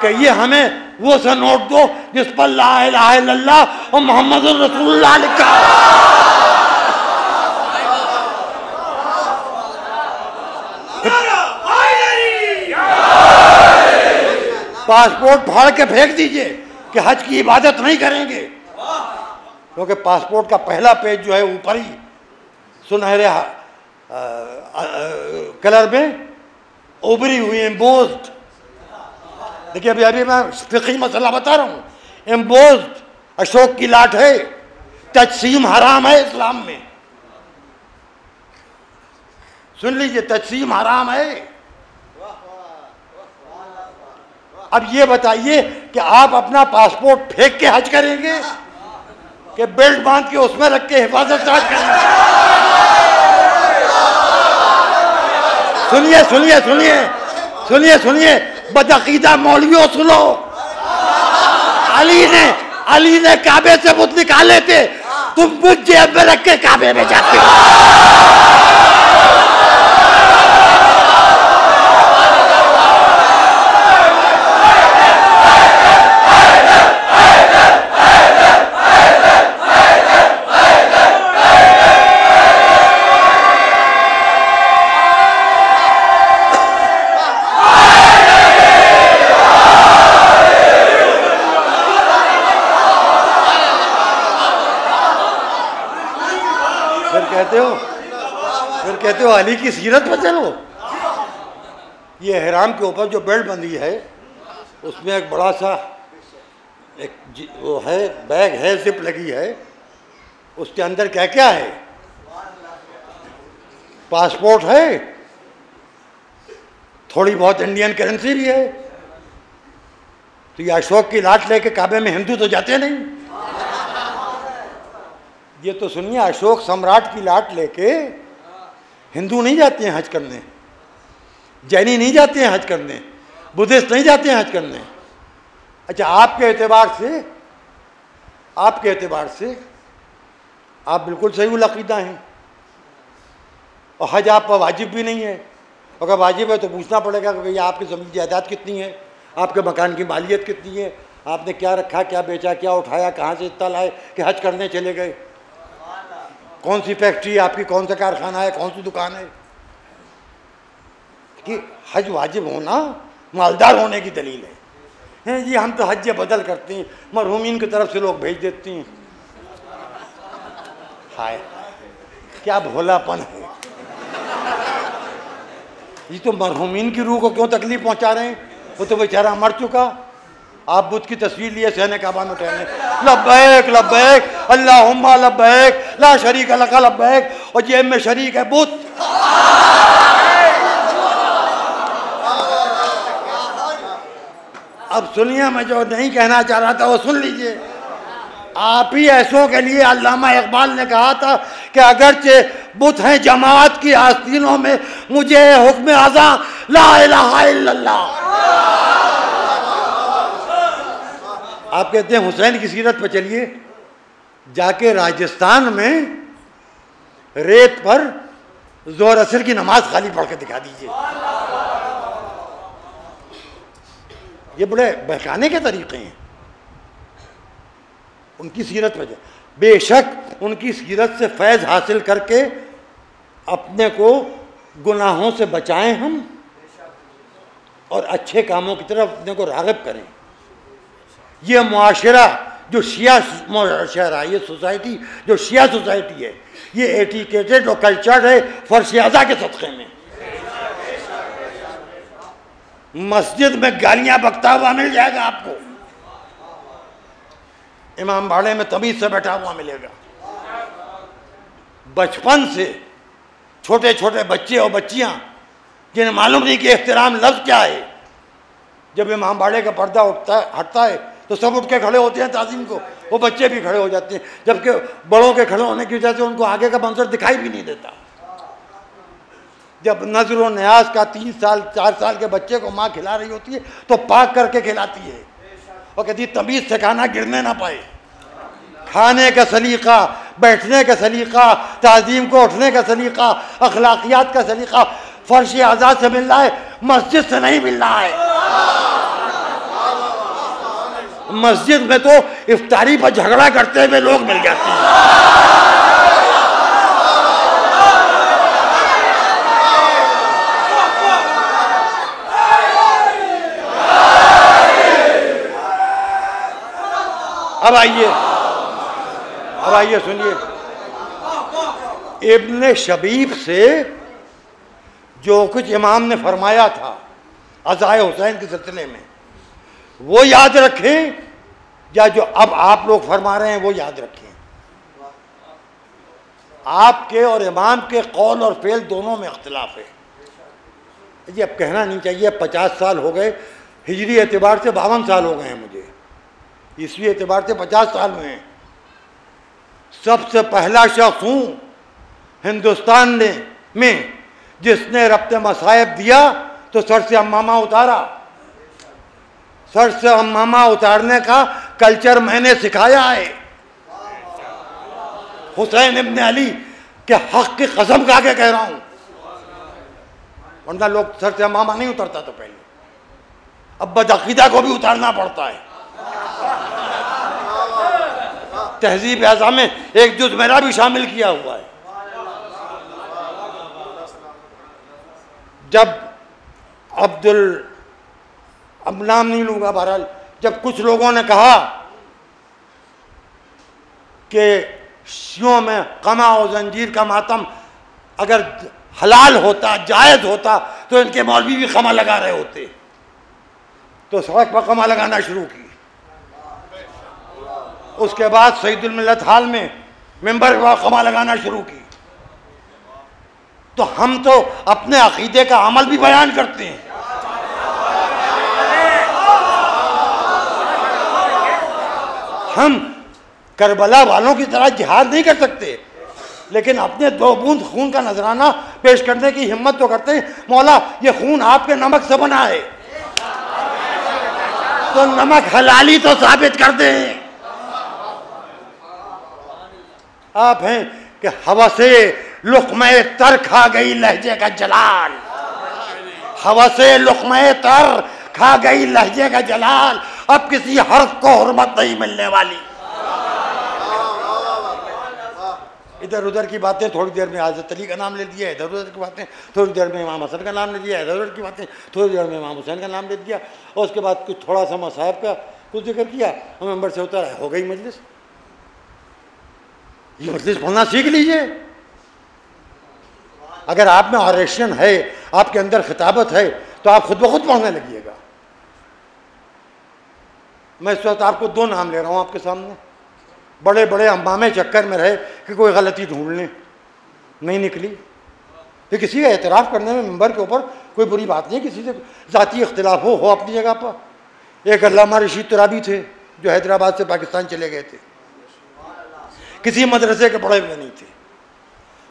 कहिए हमें वो सा नोट दो जिस पर ला इलाहा इल्लल्लाह और मोहम्मद रसूलुल्लाह लिखा। पासपोर्ट फाड़ के फेंक दीजिए कि हज की इबादत नहीं करेंगे, क्योंकि पासपोर्ट का पहला पेज जो है ऊपर ही सुनहरे कलर में उभरी हुई एम्बोज्ड। देखिए अभी मैं फिक़ही मसला बता रहा हूँ। एम्बोज्ड अशोक की लाट है, तजसीम हराम है इस्लाम में। सुन लीजिए, तजसीम हराम है। अब ये बताइए कि आप अपना पासपोर्ट फेंक के हज करेंगे कि बेल्ट बांध के उसमें रख के हिफाजत से हज करेंगे? सुनिए सुनिए सुनिए सुनिए सुनिए, बदअकीदा मौलवियों सुनो। अली ने काबे से बुत निकाले थे, तुम बुत जेब में रख के काबे में जाते हो। फिर कहते हो अली की सीरत पर चलो। ये एहराम के ऊपर जो बेल्ट बंधी है उसमें एक बड़ा सा एक वो है, बैग है, जिप लगी है। उसके अंदर क्या क्या है? पासपोर्ट है, थोड़ी बहुत इंडियन करेंसी भी है। तो ये अशोक की लाट लेके काबे में हिंदू तो जाते नहीं। ये तो सुनिए, अशोक सम्राट की लाट लेके हिंदू नहीं जाते हैं हज करने, जैनी नहीं जाते हैं हज करने, बुद्धिस्ट नहीं जाते हैं हज करने। अच्छा, आपके एतबार से आप बिल्कुल सही उल अक़ीदा हैं और हज आप पर वाजिब भी नहीं है। अगर वाजिब है तो पूछना पड़ेगा कि भैया आपकी ज़मीन जायदाद कितनी है, आपके मकान की मालियत कितनी है, आपने क्या रखा, क्या बेचा, क्या उठाया, कहाँ से इतना लाए कि हज करने चले गए, कौन सी फैक्ट्री है आपकी, कौन सा कारखाना है, कौन सी दुकान है। कि हज वाजिब होना मालदार होने की दलील है जी। हम तो हज बदल करते हैं, मरहूमीन की तरफ से लोग भेज देते हैं। हाय क्या भोलापन है। ये तो मरहूमीन की रूह को क्यों तकलीफ पहुंचा रहे हैं? वो तो बेचारा मर चुका। आप बुद्ध की तस्वीर लिए सहने काबा में ठहरने, लब्बैक लब्बैक अल्लाहुम्मा लब्बैक ला शरीक लका लब्बैक, और जेब में शरीक है बुद्ध। अब सुनिए, मैं जो नहीं कहना चाह रहा था वो सुन लीजिए। आप ही ऐसों के लिए अल्लामा इकबाल ने कहा था कि अगरचे बुत हैं जमात की आस्तीनों में, मुझे हुक्म आज़ा ला इलाहा इल्लल्लाह। आप कहते हैं हुसैन की सीरत पर चलिए, जाके राजस्थान में रेत पर जोर असर की नमाज खाली पढ़ के दिखा दीजिए। ये बड़े बहकाने के तरीके हैं। उनकी सीरत पर बेशक उनकी सीरत से फैज़ हासिल करके अपने को गुनाहों से बचाएं हम, और अच्छे कामों की तरफ अपने को राग़िब करें। ये मुआशरा जो शिया मुआशरा, ये सोसाइटी जो शिया सोसाइटी है, ये एटिकेटेड और कल्चर्ड है फर्शियाजा के सदक़े में। मस्जिद में गालियां बकता हुआ मिल जाएगा आपको, इमाम बाड़े में तमीज़ से बैठा हुआ मिलेगा। बचपन से छोटे छोटे बच्चे और बच्चियां जिन्हें मालूम नहीं कि एहतराम लफ्ज़ क्या है, जब इमाम बाड़े का पर्दा हटता है तो सब उठ के खड़े होते हैं ताज़ीम को, वो बच्चे भी खड़े हो जाते हैं, जबकि बड़ों के खड़े होने की वजह से उनको आगे का मंजर दिखाई भी नहीं देता। जब नजर व न्याज का 3 साल 4 साल के बच्चे को माँ खिला रही होती है तो पाक करके खिलाती है और कहती है तमीज़ से खाना गिरने ना पाए। खाने का सलीका, बैठने का सलीका, ताज़ीम को उठने का सलीका, अखलाकियात का सलीका फर्श आज़ाद से मिल रहा है, मस्जिद से नहीं मिल रहा है। मस्जिद में तो इफ्तारी पर झगड़ा करते हुए लोग मिल जाते हैं। अब आइए सुनिए, इब्न शबीब से जो कुछ इमाम ने फरमाया था अज़ाए हुसैन के सिलसिले में वो याद रखें, या जो अब आप लोग फरमा रहे हैं वो याद रखें। आपके और इमाम के कौल और फेल दोनों में इख्तिलाफ है। ये अब कहना नहीं चाहिए, 50 साल हो गए, हिजरी एतबार से 52 साल हो गए हैं मुझे, ईस्वी एतबार से 50 साल में हैं। सबसे पहला शख्स हूँ हिंदुस्तान में जिसने रब्त मसाइब दिया तो सर से अम्मामा उतारा। सर से अम्मामा उतारने का कल्चर मैंने सिखाया है। हुसैन इब्न अली के हक की कसम खा के कह रहा हूं, वरना लोग सर से अम्मामा नहीं उतरता तो पहले, अब बदअकीदा को भी उतारना पड़ता है। तहजीब आज़ा में एक जुज़ मेरा भी शामिल किया हुआ है। जब अब नाम नहीं लूँगा, बहरहाल जब कुछ लोगों ने कहा कि शियों में कमा और जंजीर का मातम अगर हलाल होता, जायज़ होता तो इनके मौलवी भी कमा लगा रहे होते, तो सड़क पर कमा लगाना शुरू की। उसके बाद सईदुल मिल्लत हाल में मेंबर पर कमा लगाना शुरू की। तो हम तो अपने अकीदे का अमल भी बयान करते हैं। हम करबला वालों की तरह जिहाद नहीं कर सकते, लेकिन अपने 2 बूंद खून का नजराना पेश करने की हिम्मत तो करते हैं। मौला ये खून आपके नमक से बना है, तो नमक हलाली तो साबित कर दें। आप हैं कि हवा से लुक़्मे तर खा गई लहजे का जलाल, हवा से लुक़्मे तर खा गई लहजे का जलाल, अब किसी हर्फ को हुर्मत नहीं मिलने वाली। इधर उधर की बातें थोड़ी देर में हज़रत अली का नाम ले दिया, इधर उधर की बातें थोड़ी देर में इमाम हसन का नाम ले दिया, इधर उधर की बातें थोड़ी देर में इमाम हुसैन का नाम ले दिया, और उसके बाद कुछ थोड़ा सा मसाहब का कुछ जिक्र किया, मेंबर से उतर हो गई मजलिस। ये मजलिस पढ़ना सीख लीजिए। अगर आप में ऑरेशन है, आपके अंदर खिताबत है, तो आप खुद ब खुद पढ़ने लगिएगा। मैं इस वक्त आपको 2 नाम ले रहा हूँ आपके सामने, बड़े बड़े अम्बामे चक्कर में रहे कि कोई गलती ढूंढ लें, नहीं निकली। तो किसी का एतराफ़ करने में मेंबर के ऊपर कोई बुरी बात नहीं, किसी से ज़ाती इख्तिलाफ हो अपनी जगह पर। एक अल्लामा रशीद तुराबी थे जो हैदराबाद से पाकिस्तान चले गए थे, किसी मदरसे के पढ़े हुए नहीं थे।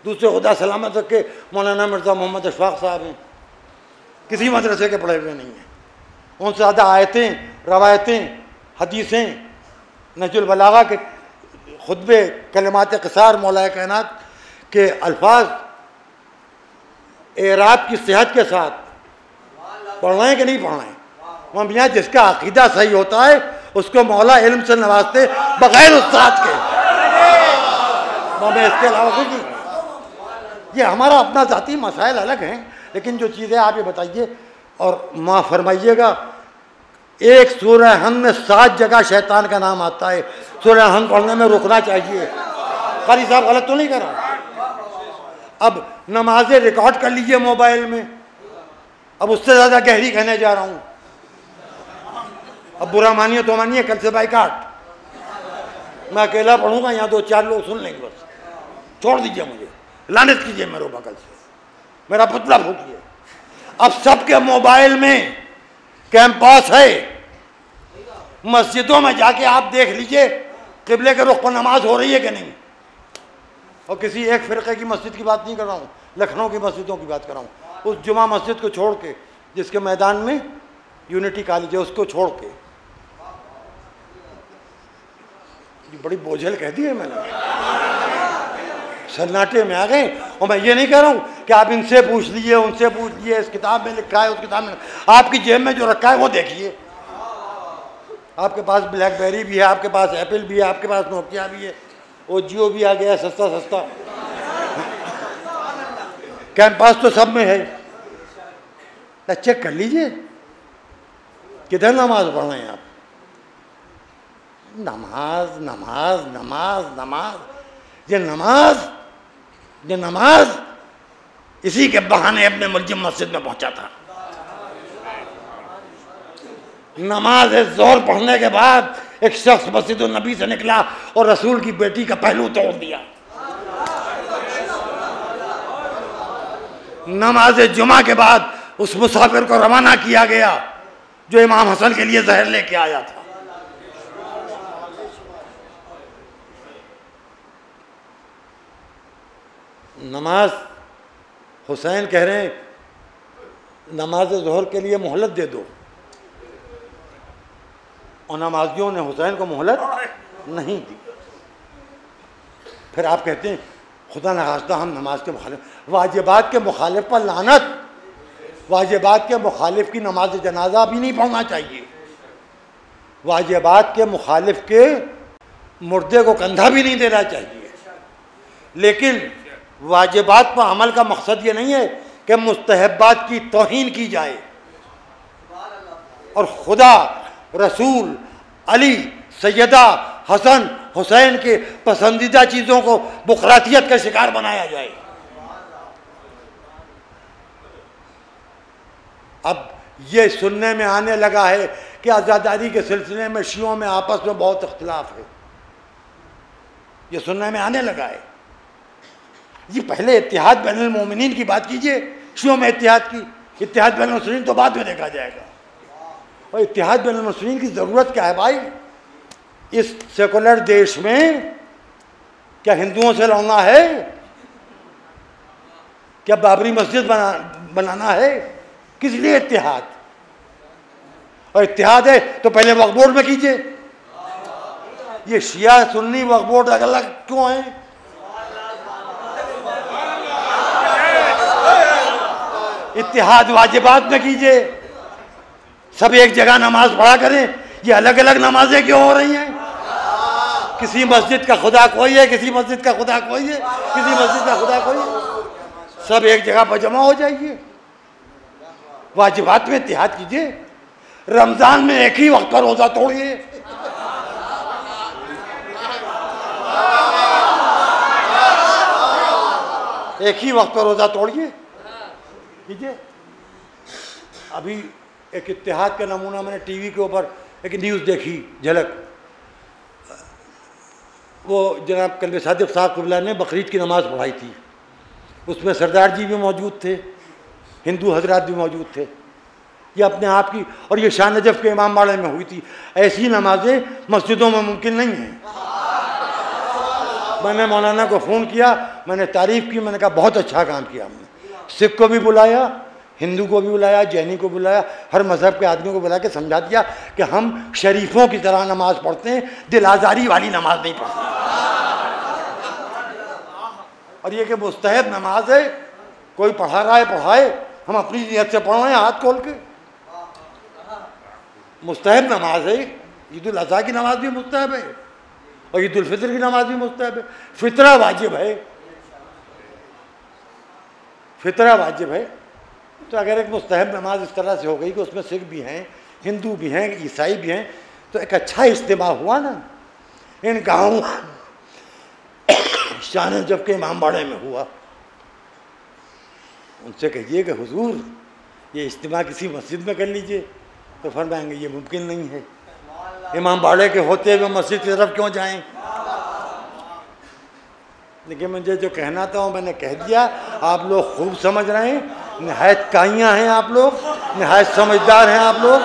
दूसरे खुदा सलामत रखे मौलाना मिर्ज़ा मोहम्मद अशफाक साहब हैं, किसी मदरसे के पढ़े हुए नहीं हैं। उनसे ज़्यादा आयतें, रवायतें, हदीसें, नहजुल बलागा के खुतबे, कलिमात क़िसार, मौलाए कायनात के अल्फाज एराब की सेहत के साथ पढ़ना है कि नहीं पढ़ना है। वहाँ मियाँ जिसका अक़ीदा सही होता है उसको मौला इल्म से नवाजते बग़ैर उस्ताद के, इसके अलावा कुछ नहीं। ये हमारा अपना ज़ाती मसाइल अलग हैं, लेकिन जो चीज़ें आप ये बताइए और माफ़ फरमाइएगा, एक सूरह हन में 7 जगह शैतान का नाम आता है। सूरह हन पढ़ने में रुकना चाहिए। कारी साहब गलत तो नहीं कर रहा। अब नमाजें रिकॉर्ड कर लीजिए मोबाइल में, अब उससे ज़्यादा गहरी कहने जा रहा हूँ। अब बुरा मानिए तो मानिए, कल से बाइकाट, मैं अकेला पढ़ूंगा, यहाँ 2-4 लोग सुन लेंगे, बस छोड़ दीजिए मुझे, लानत कीजिए मेरे बगल से। मेरा पुतला फूकिए। अब सबके मोबाइल में कैंपस है। मस्जिदों में जाके आप देख लीजिए किबले के रुख पर नमाज हो रही है कि नहीं। और किसी एक फ़िरक़े की मस्जिद की बात नहीं कर रहा हूँ, लखनऊ की मस्जिदों की बात कर रहा हूँ। उस जुमा मस्जिद को छोड़ के, जिसके मैदान में यूनिटी कॉलेज है, उसको छोड़ के। ये बड़ी बोझल कह दी है मैंने। सन्नाटे में आ गए। और मैं ये नहीं कह रहा हूँ कि आप इनसे पूछ लीजिए, उनसे पूछ लीजिए, इस किताब में लिखा है, उस किताब में। आपकी जेब में जो रखा है वो देखिए। आपके पास ब्लैकबेरी भी है, आपके पास एप्पल भी है, आपके पास नोकिया भी है, वो जियो भी आ गया है सस्ता सस्ता। कैंपस तो सब में है। चेक कर लीजिए किधर नमाज पढ़ रहे हैं आप। नमाज नमाज नमाज नमाज। ये नमाज इसी के बहाने अपने मुल्जिम मस्जिद में पहुंचा था। नमाज ज़ोहर पढ़ने के बाद एक शख्स मस्जिद नबी से निकला और रसूल की बेटी का पहलू तोड़ दिया। नमाज जुमा के बाद उस मुसाफिर को रवाना किया गया जो इमाम हसन के लिए जहर लेके आया था। नमाज, हुसैन कह रहे हैं नमाज ज़ोहर के लिए मोहलत दे दो, और नमाजियों ने हुसैन को मोहलत नहीं दी। फिर आप कहते हैं खुदा न खास्ता हम नमाज के मुखालिफ, वाजिबात के मुखालिफ पर लानत। वाजिबात के मुखालिफ की नमाज जनाजा भी नहीं पढ़ना चाहिए। वाजिबात के मुखालिफ के मुर्दे को कंधा भी नहीं देना चाहिए। लेकिन वाजिबात पर अमल का मकसद ये नहीं है कि मुस्तहब्बात की तौहीन की जाए और खुदा, रसूल, अली, सैयदा, हसन, हुसैन के पसंदीदा चीज़ों को बुखरातियत का शिकार बनाया जाए। अब ये सुनने में आने लगा है कि आज़ादारी के सिलसिले में शियों में आपस में बहुत इख्तिलाफ है। ये सुनने में आने लगा है। जी पहले इत्तिहाद बैनुल मोमिनीन की बात कीजिए। शियों में इत्तिहाद की, इत्तिहाद बैनुल मुस्लिमीन तो बाद में देखा जाएगा। और इत्तिहाद बैनुल मुस्लिमीन की ज़रूरत क्या है भाई? इस सेकुलर देश में क्या हिंदुओं से लड़ना है? क्या बाबरी मस्जिद बनाना है? किस लिए इत्तिहाद? और इत्तिहाद है तो पहले वक्फ बोर्ड में कीजिए। ये शिया सुन्नी वक्फ बोर्ड अलग अलग क्यों है? इत्तिहाद वाजिबात में कीजिए। सब एक जगह नमाज पढ़ा करें। ये अलग अलग नमाजें क्यों हो रही हैं? किसी मस्जिद का खुदा कोई है, किसी मस्जिद का खुदा कोई है, किसी मस्जिद का खुदा कोई है। सब एक जगह पर जमा हो जाइए। वाजिबात में इत्तिहाद कीजिए। रमजान में एक ही वक्त पर रोजा तोड़िए। एक ही वक्त पर रोजा तोड़िए कीजिए। अभी एक इत्तिहाद का नमूना मैंने टीवी के ऊपर एक न्यूज़ देखी, झलक। वो जनाब कल्बे सादिक साहब क़िबला ने बकरीद की नमाज़ पढ़ाई थी। उसमें सरदार जी भी मौजूद थे, हिंदू हजरात भी मौजूद थे। ये अपने आप की, और ये शाह नजफ़ के इमाम बाड़े में हुई थी। ऐसी नमाजें मस्जिदों में मुमकिन नहीं हैं। मैंने मौलाना को फ़ोन किया, मैंने तारीफ़ की, मैंने कहा बहुत अच्छा काम किया हमने। सिख को भी बुलाया, हिंदू को भी बुलाया, जैनी को बुलाया, हर मज़हब के आदमी को बुला के समझा दिया कि हम शरीफों की तरह नमाज़ पढ़ते हैं, दिल आज़ारी वाली नमाज नहीं पढ़ते। और ये कि मुस्तहब नमाज है, कोई पढ़ा रहा है पढ़ाए, हम अपनी नीयत से पढ़ रहे हैं हाथ खोल के। मुस्तहब नमाज है। ईद उल अज़हा की नमाज भी मुस्तहब है और ईद उल फितर की नमाज भी मुस्तहब है। फितरा वाजिब है, फितरा वाजिब है। तो अगर एक मुस्तहब नमाज इस तरह से हो गई कि उसमें सिख भी हैं, हिंदू भी हैं, ईसाई भी हैं, तो एक अच्छा इज्तिमा हुआ ना। इन गाँव शाह नजफ़ के इमाम बाड़े में हुआ। उनसे कहिए कि हुजूर ये इज्तिमा किसी मस्जिद में कर लीजिए, तो फरमाएंगे ये मुमकिन नहीं है। इमाम बाड़े के होते हुए मस्जिद की तरफ क्यों जाएं? लेकिन मुझे जो कहना था वो मैंने कह दिया। आप लोग खूब समझ रहे हैं, नहायत काइयाँ हैं आप लोग, नहायत समझदार हैं आप लोग,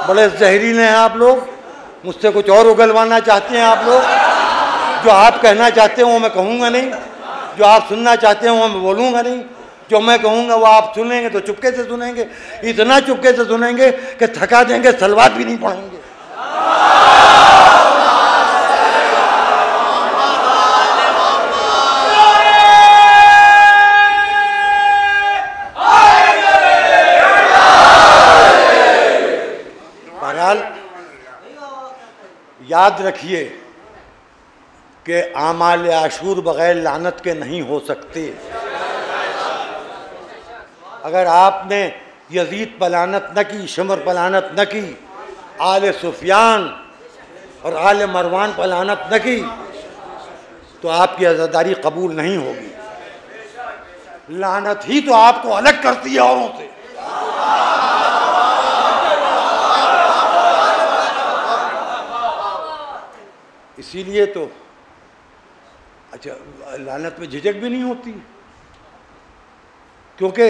बड़े जहरीले हैं आप लोग। मुझसे कुछ और उगलवाना चाहते हैं आप लोग। जो आप कहना चाहते हैं वो मैं कहूँगा नहीं, जो आप सुनना चाहते हैं वो मैं बोलूँगा नहीं। जो मैं कहूँगा वो आप सुनेंगे तो चुपके से सुनेंगे, इतना चुपके से सुनेंगे कि थका देंगे, सलवात भी नहीं पढ़ेंगे। बहरहाल याद रखिए कि आमाल आशूर बग़ैर लानत के नहीं हो सकते। अगर आपने यजीद पर लानत न की, शमर पर लानत न की, आले सुफियान और आले मरवान पर लानत न की, तो आपकी आज़ादारी कबूल नहीं होगी। लानत ही तो आपको अलग करती है औरों से। इसीलिए तो अच्छा, लानत में झिझक भी नहीं होती, क्योंकि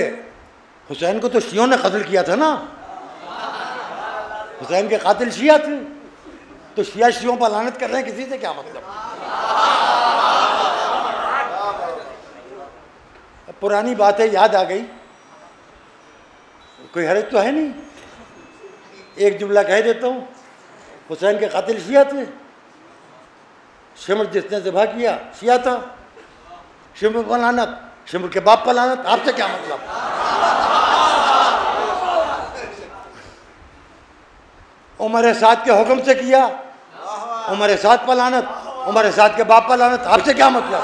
हुसैन को तो शियों ने कत्ल किया था ना। हुसैन के कातिल शिया थे, तो शिया शियों पर लानत कर रहे हैं, किसी से क्या मतलब। अब पुरानी बातें याद आ गई, कोई हर्ज तो है नहीं। एक जुमला कह देता हूँ, हुसैन के कातिल शिया थे, शिमर जिसने ज़िबा किया शिया था, शिमर पर लानत, शिमर के बाप पर लानत, आपसे क्या मतलब। उमर साद के हुक्म से किया, उमर साद पर लानत, उमर साद के बाप पर लानत, आपसे क्या मतलब।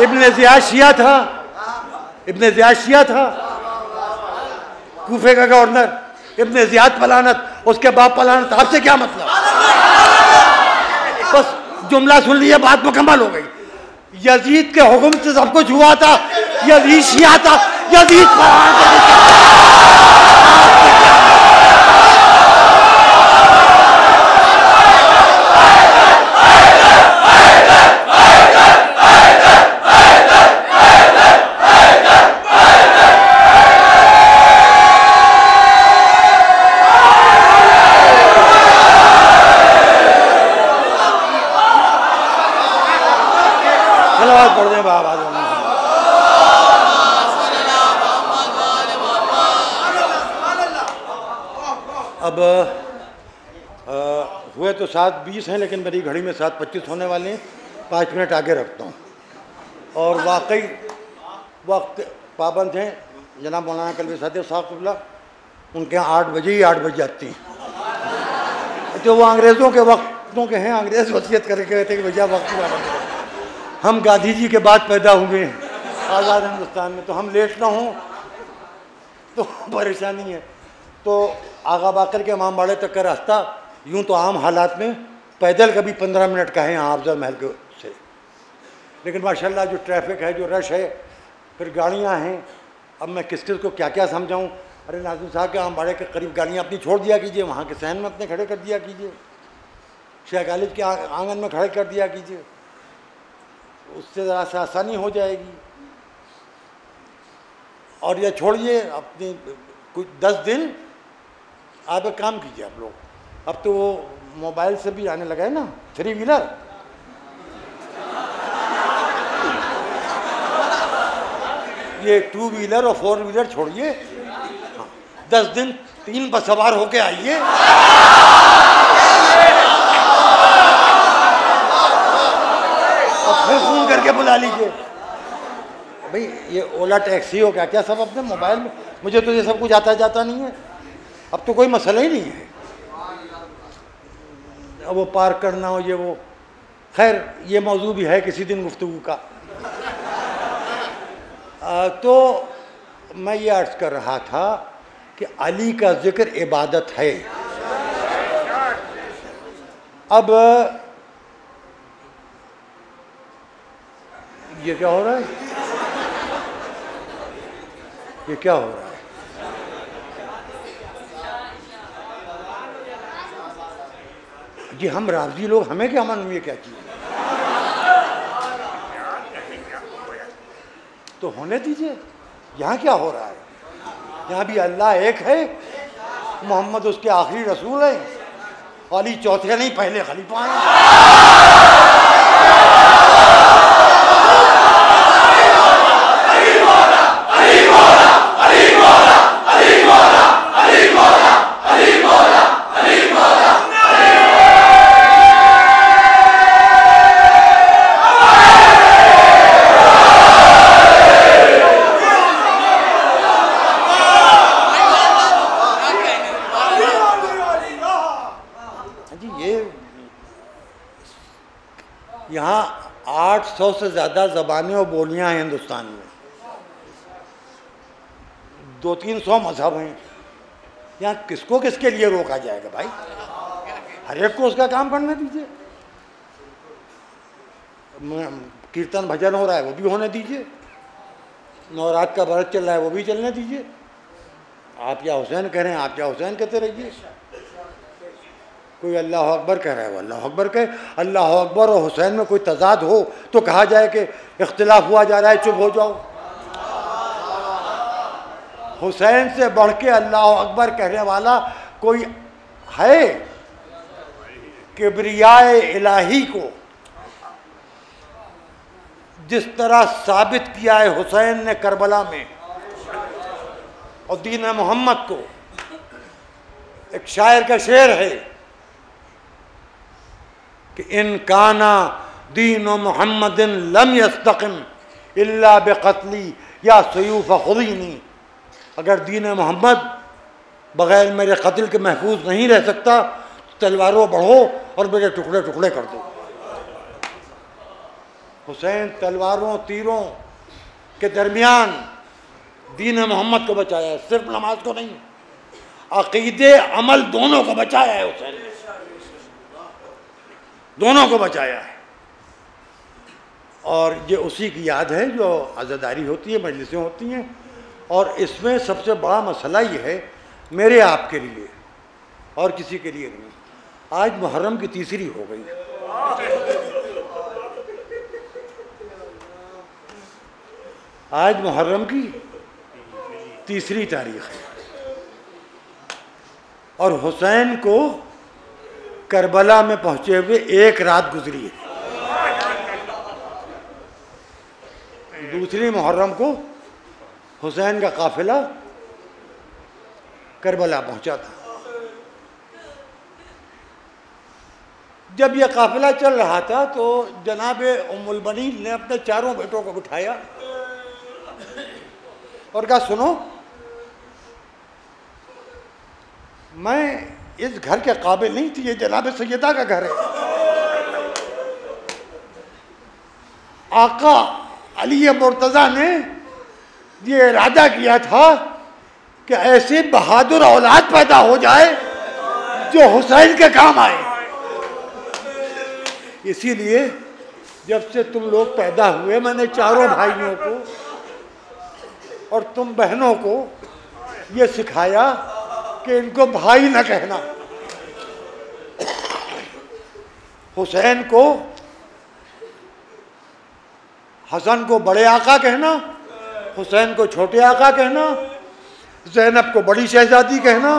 इब्न ज़ियाद शिया था, इब्न ज़ियाद शिया था, कूफे का गवर्नर, इब्न ज़ियाद पर लानत, उसके बाप पर लानत, आपसे क्या मतलब। बस जुमला सुन लिया, बात मुकम्मल हो गई। यजीद के हुक्म से सब कुछ हुआ था, यजीद शिया था, यजीद पढ़ दें बाबा। अब हुए तो 7:20 हैं, लेकिन मेरी घड़ी में 7:25 होने वाले हैं, 5 मिनट आगे रखता हूँ। और वाकई वक्त पाबंद हैं। जनाब मौलाना कल्बी सादिक साहब क़िबला, उनके यहाँ 8 बजे ही 8 बज जाती हैं। तो वो अंग्रेज़ों के वक्तों के हैं, अंग्रेज़ वसीयत करके कहते हैं कि भैया वक्त पाबंद। हम गांधी जी के बाद पैदा हुए हैं आज़ाद हिंदुस्तान में, तो हम लेट ना हों तो परेशानी है। तो आगा बाकर के इमाम बाड़े तक का रास्ता यूँ तो आम हालात में पैदल कभी 15 मिनट का है यहाँ अफजल महल के से, लेकिन माशाल्लाह जो ट्रैफिक है, जो रश है, फिर गाड़ियाँ हैं। अब मैं किस किस को क्या क्या समझाऊँ। अरे नाज़िम साहब के आम बाड़े के करीब गाड़ियाँ अपनी छोड़ दिया कीजिए, वहाँ के सहन में अपने खड़े कर दिया कीजिए, शेख गालिब के आंगन में खड़े कर दिया कीजिए, उससे ज़रा सा आसानी हो जाएगी। और यह छोड़िए अपनी कुछ 10 दिन आप एक काम कीजिए आप लोग, अब तो वो मोबाइल से भी आने लगा है ना 3 व्हीलर, ये 2 व्हीलर और 4 व्हीलर छोड़िए। हाँ, 10 दिन 3 पर सवार होके आइए। फिर फ़ोन करके बुला लीजिए, भाई ये ओला टैक्सी हो क्या क्या सब अपने मोबाइल में। मुझे तो ये सब कुछ आता जाता नहीं है, अब तो कोई मसला ही नहीं है। अब वो पार्क करना हो ये वो, खैर ये मौजू भी है किसी दिन गुफ्तगू का। तो मैं ये अर्ज़ कर रहा था कि अली का ज़िक्र इबादत है। अब ये क्या हो रहा है, ये क्या हो रहा है। जी हम रावजी लोग, हमें क्या मालूम ये क्या चीज़ है? तो होने दीजिए। यहाँ क्या हो रहा है? यहाँ भी अल्लाह एक है, मोहम्मद उसके आखिरी रसूल हैं, अली चौथे नहीं पहले खलीफा हैं। यहाँ 800 से ज़्यादा ज़बानें और बोलियाँ हैं हिंदुस्तान में, 200-300 मजहब हैं। यहाँ किसको किसके लिए रोका जाएगा भाई? हर एक को उसका काम करने दीजिए। कीर्तन भजन हो रहा है वो भी होने दीजिए, नवरात का व्रत चल रहा है वो भी चलने दीजिए। आप या हुसैन कह रहे हैं, आप या हुसैन कहते रहिए। कोई अल्लाह अकबर कह रहा है वो अल्लाह अकबर कहे। अल्लाह अकबर और हुसैन में कोई तजाद हो तो कहा जाए कि इख्तिलाफ हुआ जा रहा है, चुप हो जाओ। हुसैन से बढ़ के अल्लाह अकबर कहने वाला कोई है? किब्रियाए इलाही को जिस तरह साबित किया है हुसैन ने करबला में, और दीन मोहम्मद को, एक शायर का शेर है कि इन काना दीन मोहम्मदिन लम यस्तकिम इल्ला बेक़त्ली या सयूफ़ खुदीनी। अगर दीन मोहम्मद बग़ैर मेरे कत्ल के महफूज नहीं रह सकता तो तलवारों बढ़ो और मेरे टुकड़े टुकड़े कर दो। हुसैन तलवारों तीरों के दरमियान दीन मोहम्मद को बचाया है, सिर्फ नमाज को नहीं, अक़ीदे अमल दोनों को बचाया है हुसैन ने, दोनों को बचाया है। और ये उसी की याद है जो अज़ादारी होती है, मजलिसें होती हैं। और इसमें सबसे बड़ा मसला ये है मेरे आपके लिए और किसी के लिए नहीं, आज मुहर्रम की तीसरी हो गई। आज मुहर्रम की तीसरी तारीख है और हुसैन को करबला में पहुंचे हुए एक रात गुजरी है। दूसरी मुहर्रम को हुसैन का काफिला करबला पहुंचा था। जब यह काफिला चल रहा था तो जनाब उम्मुल बनीन ने अपने चारों बेटों को बिठाया और कहा, सुनो, मैं इस घर के काबिल नहीं थी, ये जनाब सैयदा का घर है। आका अली मुर्तज़ा ने ये इरादा किया था कि ऐसी बहादुर औलाद पैदा हो जाए जो हुसैन के काम आए। इसीलिए जब से तुम लोग पैदा हुए मैंने चारों भाइयों को और तुम बहनों को ये सिखाया कि इनको भाई न कहना, हुसैन को, हसन को बड़े आका कहना, हुसैन को छोटे आका कहना, ज़ैनब को बड़ी शहजादी कहना,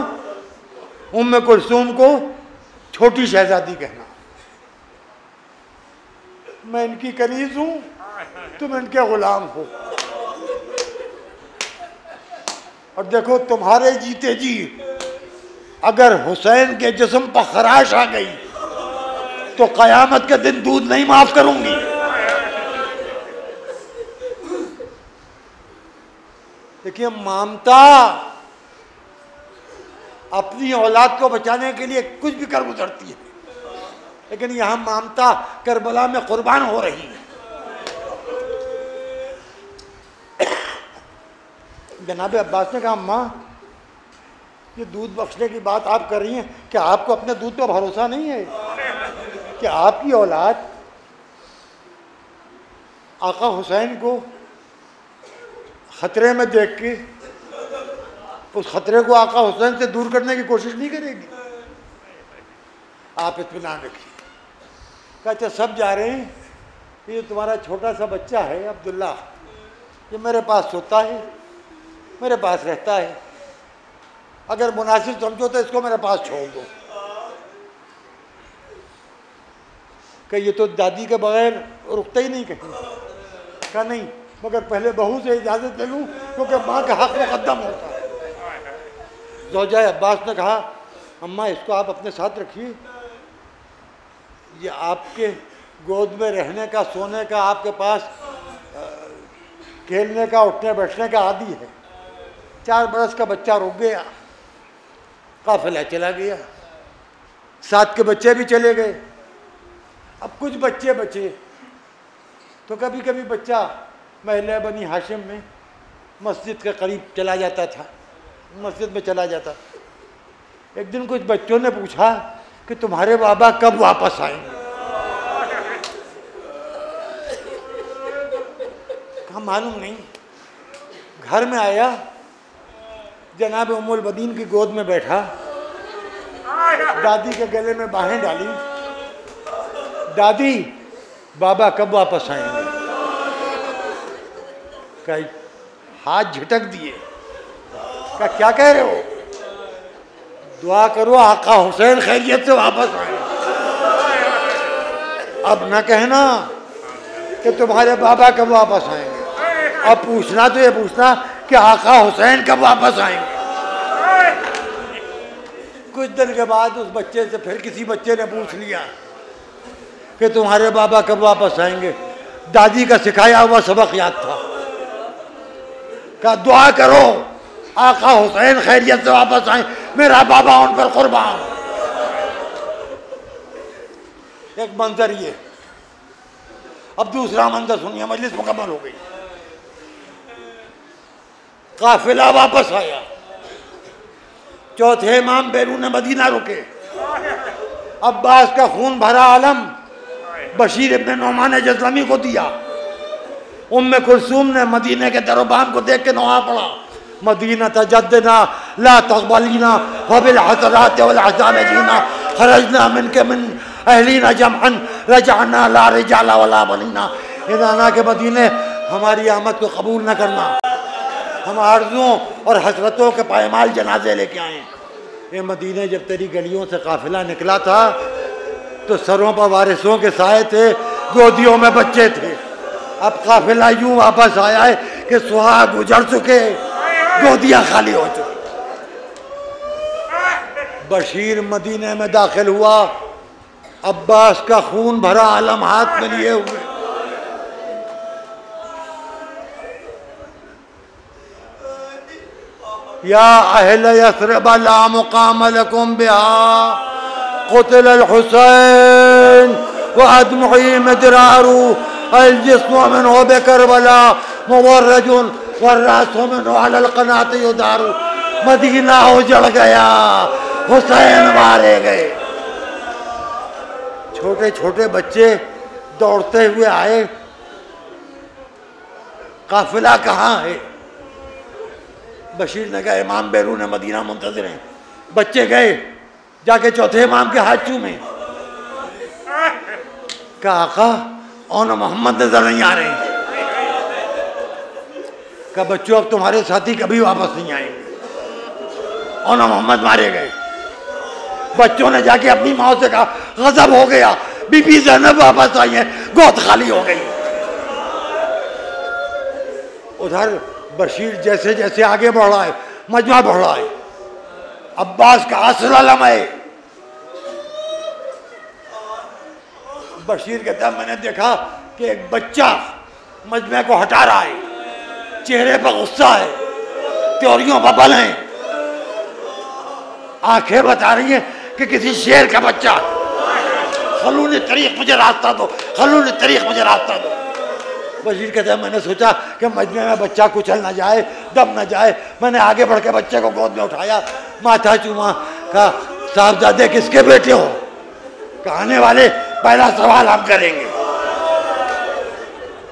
उम्मे कुलसूम को छोटी शहजादी कहना। मैं इनकी कनीज हूं, तुम इनके गुलाम हो। और देखो तुम्हारे जीते जी अगर हुसैन के जिस्म पर खराश आ गई तो कयामत के दिन दूध नहीं माफ करूंगी। देखिए, ममता अपनी औलाद को बचाने के लिए कुछ भी कर गुजरती है, लेकिन यहां ममता करबला में कुर्बान हो रही है। जनाब अब्बास ने कहा, अम्मा ये दूध बख्शने की बात आप कर रही हैं, क्या आपको अपने दूध पर भरोसा नहीं है कि आपकी औलाद आका हुसैन को खतरे में देख के उस खतरे को आका हुसैन से दूर करने की कोशिश नहीं करेगी? आप इत्मीनान रखिए। कहा अच्छा सब जा रहे हैं, ये तुम्हारा छोटा सा बच्चा है अब्दुल्ला, ये मेरे पास सोता है, मेरे पास रहता है, अगर मुनासिब समझो तो इसको मेरे पास छोड़ दो। कि ये तो दादी के बगैर रुकता ही नहीं कहीं। कहा नहीं, मगर पहले बहू से इजाज़त ले लूँ, क्योंकि माँ का हक़ मुक़द्दम होता है। ज़ौजा अब्बास ने कहा अम्मा इसको आप अपने साथ रखिए, ये आपके गोद में रहने का, सोने का, आपके पास खेलने का, उठने बैठने का आदी है। 4 बरस का बच्चा रुक गया, काफिला चला गया, साथ के बच्चे भी चले गए। अब कुछ बच्चे बचे, तो कभी कभी बच्चा महल्ले बनी हाशिम में मस्जिद के करीब चला जाता था, मस्जिद में चला जाता। एक दिन कुछ बच्चों ने पूछा कि तुम्हारे बाबा कब वापस आएंगे? कहा मालूम नहीं। घर में आया, जनाब उम्मुल बदीन की गोद में बैठा, दादी के गले में बाहें डाली, दादी बाबा कब वापस आएंगे? कहा हाथ झटक दिए। कहा क्या कह रहे हो? दुआ करो आका हुसैन खैरियत से वापस आए। अब न कहना कि तुम्हारे बाबा कब वापस आएंगे, अब पूछना तो ये पूछना कि आका हुसैन कब वापस आएंगे। कुछ दिन के बाद उस बच्चे से फिर किसी बच्चे ने पूछ लिया कि तुम्हारे बाबा कब वापस आएंगे। दादी का सिखाया हुआ सबक याद था। कहा दुआ करो आका हुसैन खैरियत से वापस आए, मेरा बाबा उन पर कुर्बान। एक मंजर ये। अब दूसरा मंजर सुनिए, मजलिस मुकम्मल हो गई, काफिला वापस आया, चौथे इमाम बैरून मदीना रुके। अब्बास का खून भरा आलम बशीर इब्न नौमान जज़लमी को दिया। उम्मे कुलसूम ने मदीने के दरोबान को देख के नवा पड़ा, मदीना तजद्दना ला तक़बलीना वबिल हसरात वल अहज़ान जीना खरजना मिनके मिन अहलीना जमअन रजअना ला रिजाला वला बनीना। इदाना के मदीने हमारी आमद को कबूल न करना, हम आरज़ुओं और हसरतों के पायमाल जनाजे लेके आए। ये मदीने जब तेरी गलियों से काफिला निकला था तो सरों पर वारिसों के साए थे, गोदियों में बच्चे थे। अब काफिला यूं वापस आया है कि सुहाग गुजर चुके, गोदियां खाली हो चुकी। बशीर मदीने में दाखिल हुआ, अब्बास का खून भरा आलम हाथ में लिए हुए। या अहले यस्रिब ला मुकाम लकुम बिहा क़ुतिल अल हुसैन व अदमुई मदरारू अल जिस्म मिन्हु बिकरबला मुवर्रजुन वर्रासु मिन्हु अलल क़नात युदारू। मदीना उजड़ गया, हुसैन मारे गए। छोटे छोटे बच्चे दौड़ते हुए आए, काफिला कहाँ है? बशीर ने कहा इमाम बैरून मदीना मुंतज़िर हैं। बच्चे गए, जाके चौथे इमाम के हाथ चूमे। कहा आका और मोहम्मद नजर नहीं आ रहे। कहा बच्चों अब तुम्हारे साथी कभी वापस नहीं आएंगे। और मोहम्मद मारे गए। बच्चों ने जाके अपनी माँ से कहा गजब हो गया, बीबी ज़ैनब वापस आई है, गोद खाली हो गई। उधर बशीर जैसे जैसे आगे बढ़ रहा है, मजमा बढ़ रहा है। अब्बास का असला लम्हे। बशीर कहता है मैंने देखा कि एक बच्चा मजमे को हटा रहा है, चेहरे पर गुस्सा है, त्योरियों पर बल है, आंखें बता रही हैं कि किसी शेर का बच्चा। खलून तरीक मुझे रास्ता दो, खलून तरीक मुझे रास्ता दो। बशीर कहता है मैंने सोचा कि मजमे में बच्चा कुचल ना जाए, दब ना जाए। मैंने आगे बढ़ के बच्चे को गोद में उठाया, माथा चूमा। कहा साहबजादे किसके बेटे हो? कहने वाले पहला सवाल हम करेंगे।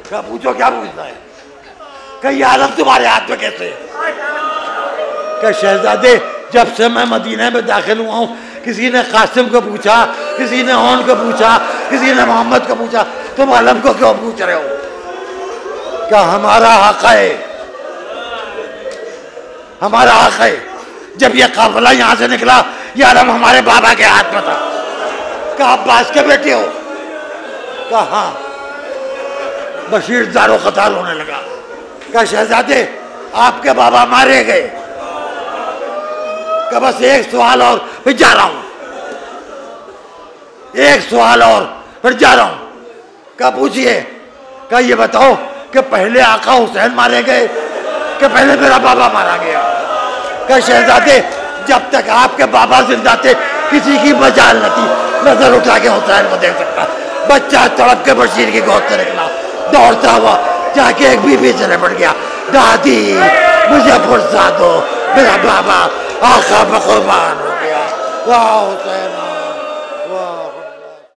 कहा पूछो क्या पूछना है? कहीं आलम तुम्हारे हाथ में कैसे? कहा शहजादे जब से मैं मदीने में दाखिल हुआ हूँ किसी ने कासिम को पूछा, किसी ने ओन को पूछा, किसी ने मोहम्मद को पूछा, तुम आलम को क्यों पूछ रहे हो? क्या हमारा हक है, हमारा हक है। जब ये काफिला यहां से निकला, ये आलम हमारे बाबा के हाथ में था। क्या अब्बास के बेटे हो? क्या हाँ। बशीर दारो कताल होने लगा। क्या शहजादे आपके बाबा मारे गए? क्या बस एक सवाल और फिर जा रहा हूं, एक सवाल और फिर जा रहा हूं। क्या पूछिए? क्या ये बताओ कि पहले आका हुसैन मारे गए कि पहले मेरा बाबा मारा गया? क्या शहजादे जब तक आपके बाबा जिंदा थे किसी की मजाल न थी नजर उठा के हुसैन को देख सकता। बच्चा तड़प के बशीर की गोद से निकला, दौड़ता हुआ जाके एक बीबी से निपट गया। दादी मुझे फुर्सत दो, मेरा बाबा आका पे कुर्बान हो गया। वाह हुसैन।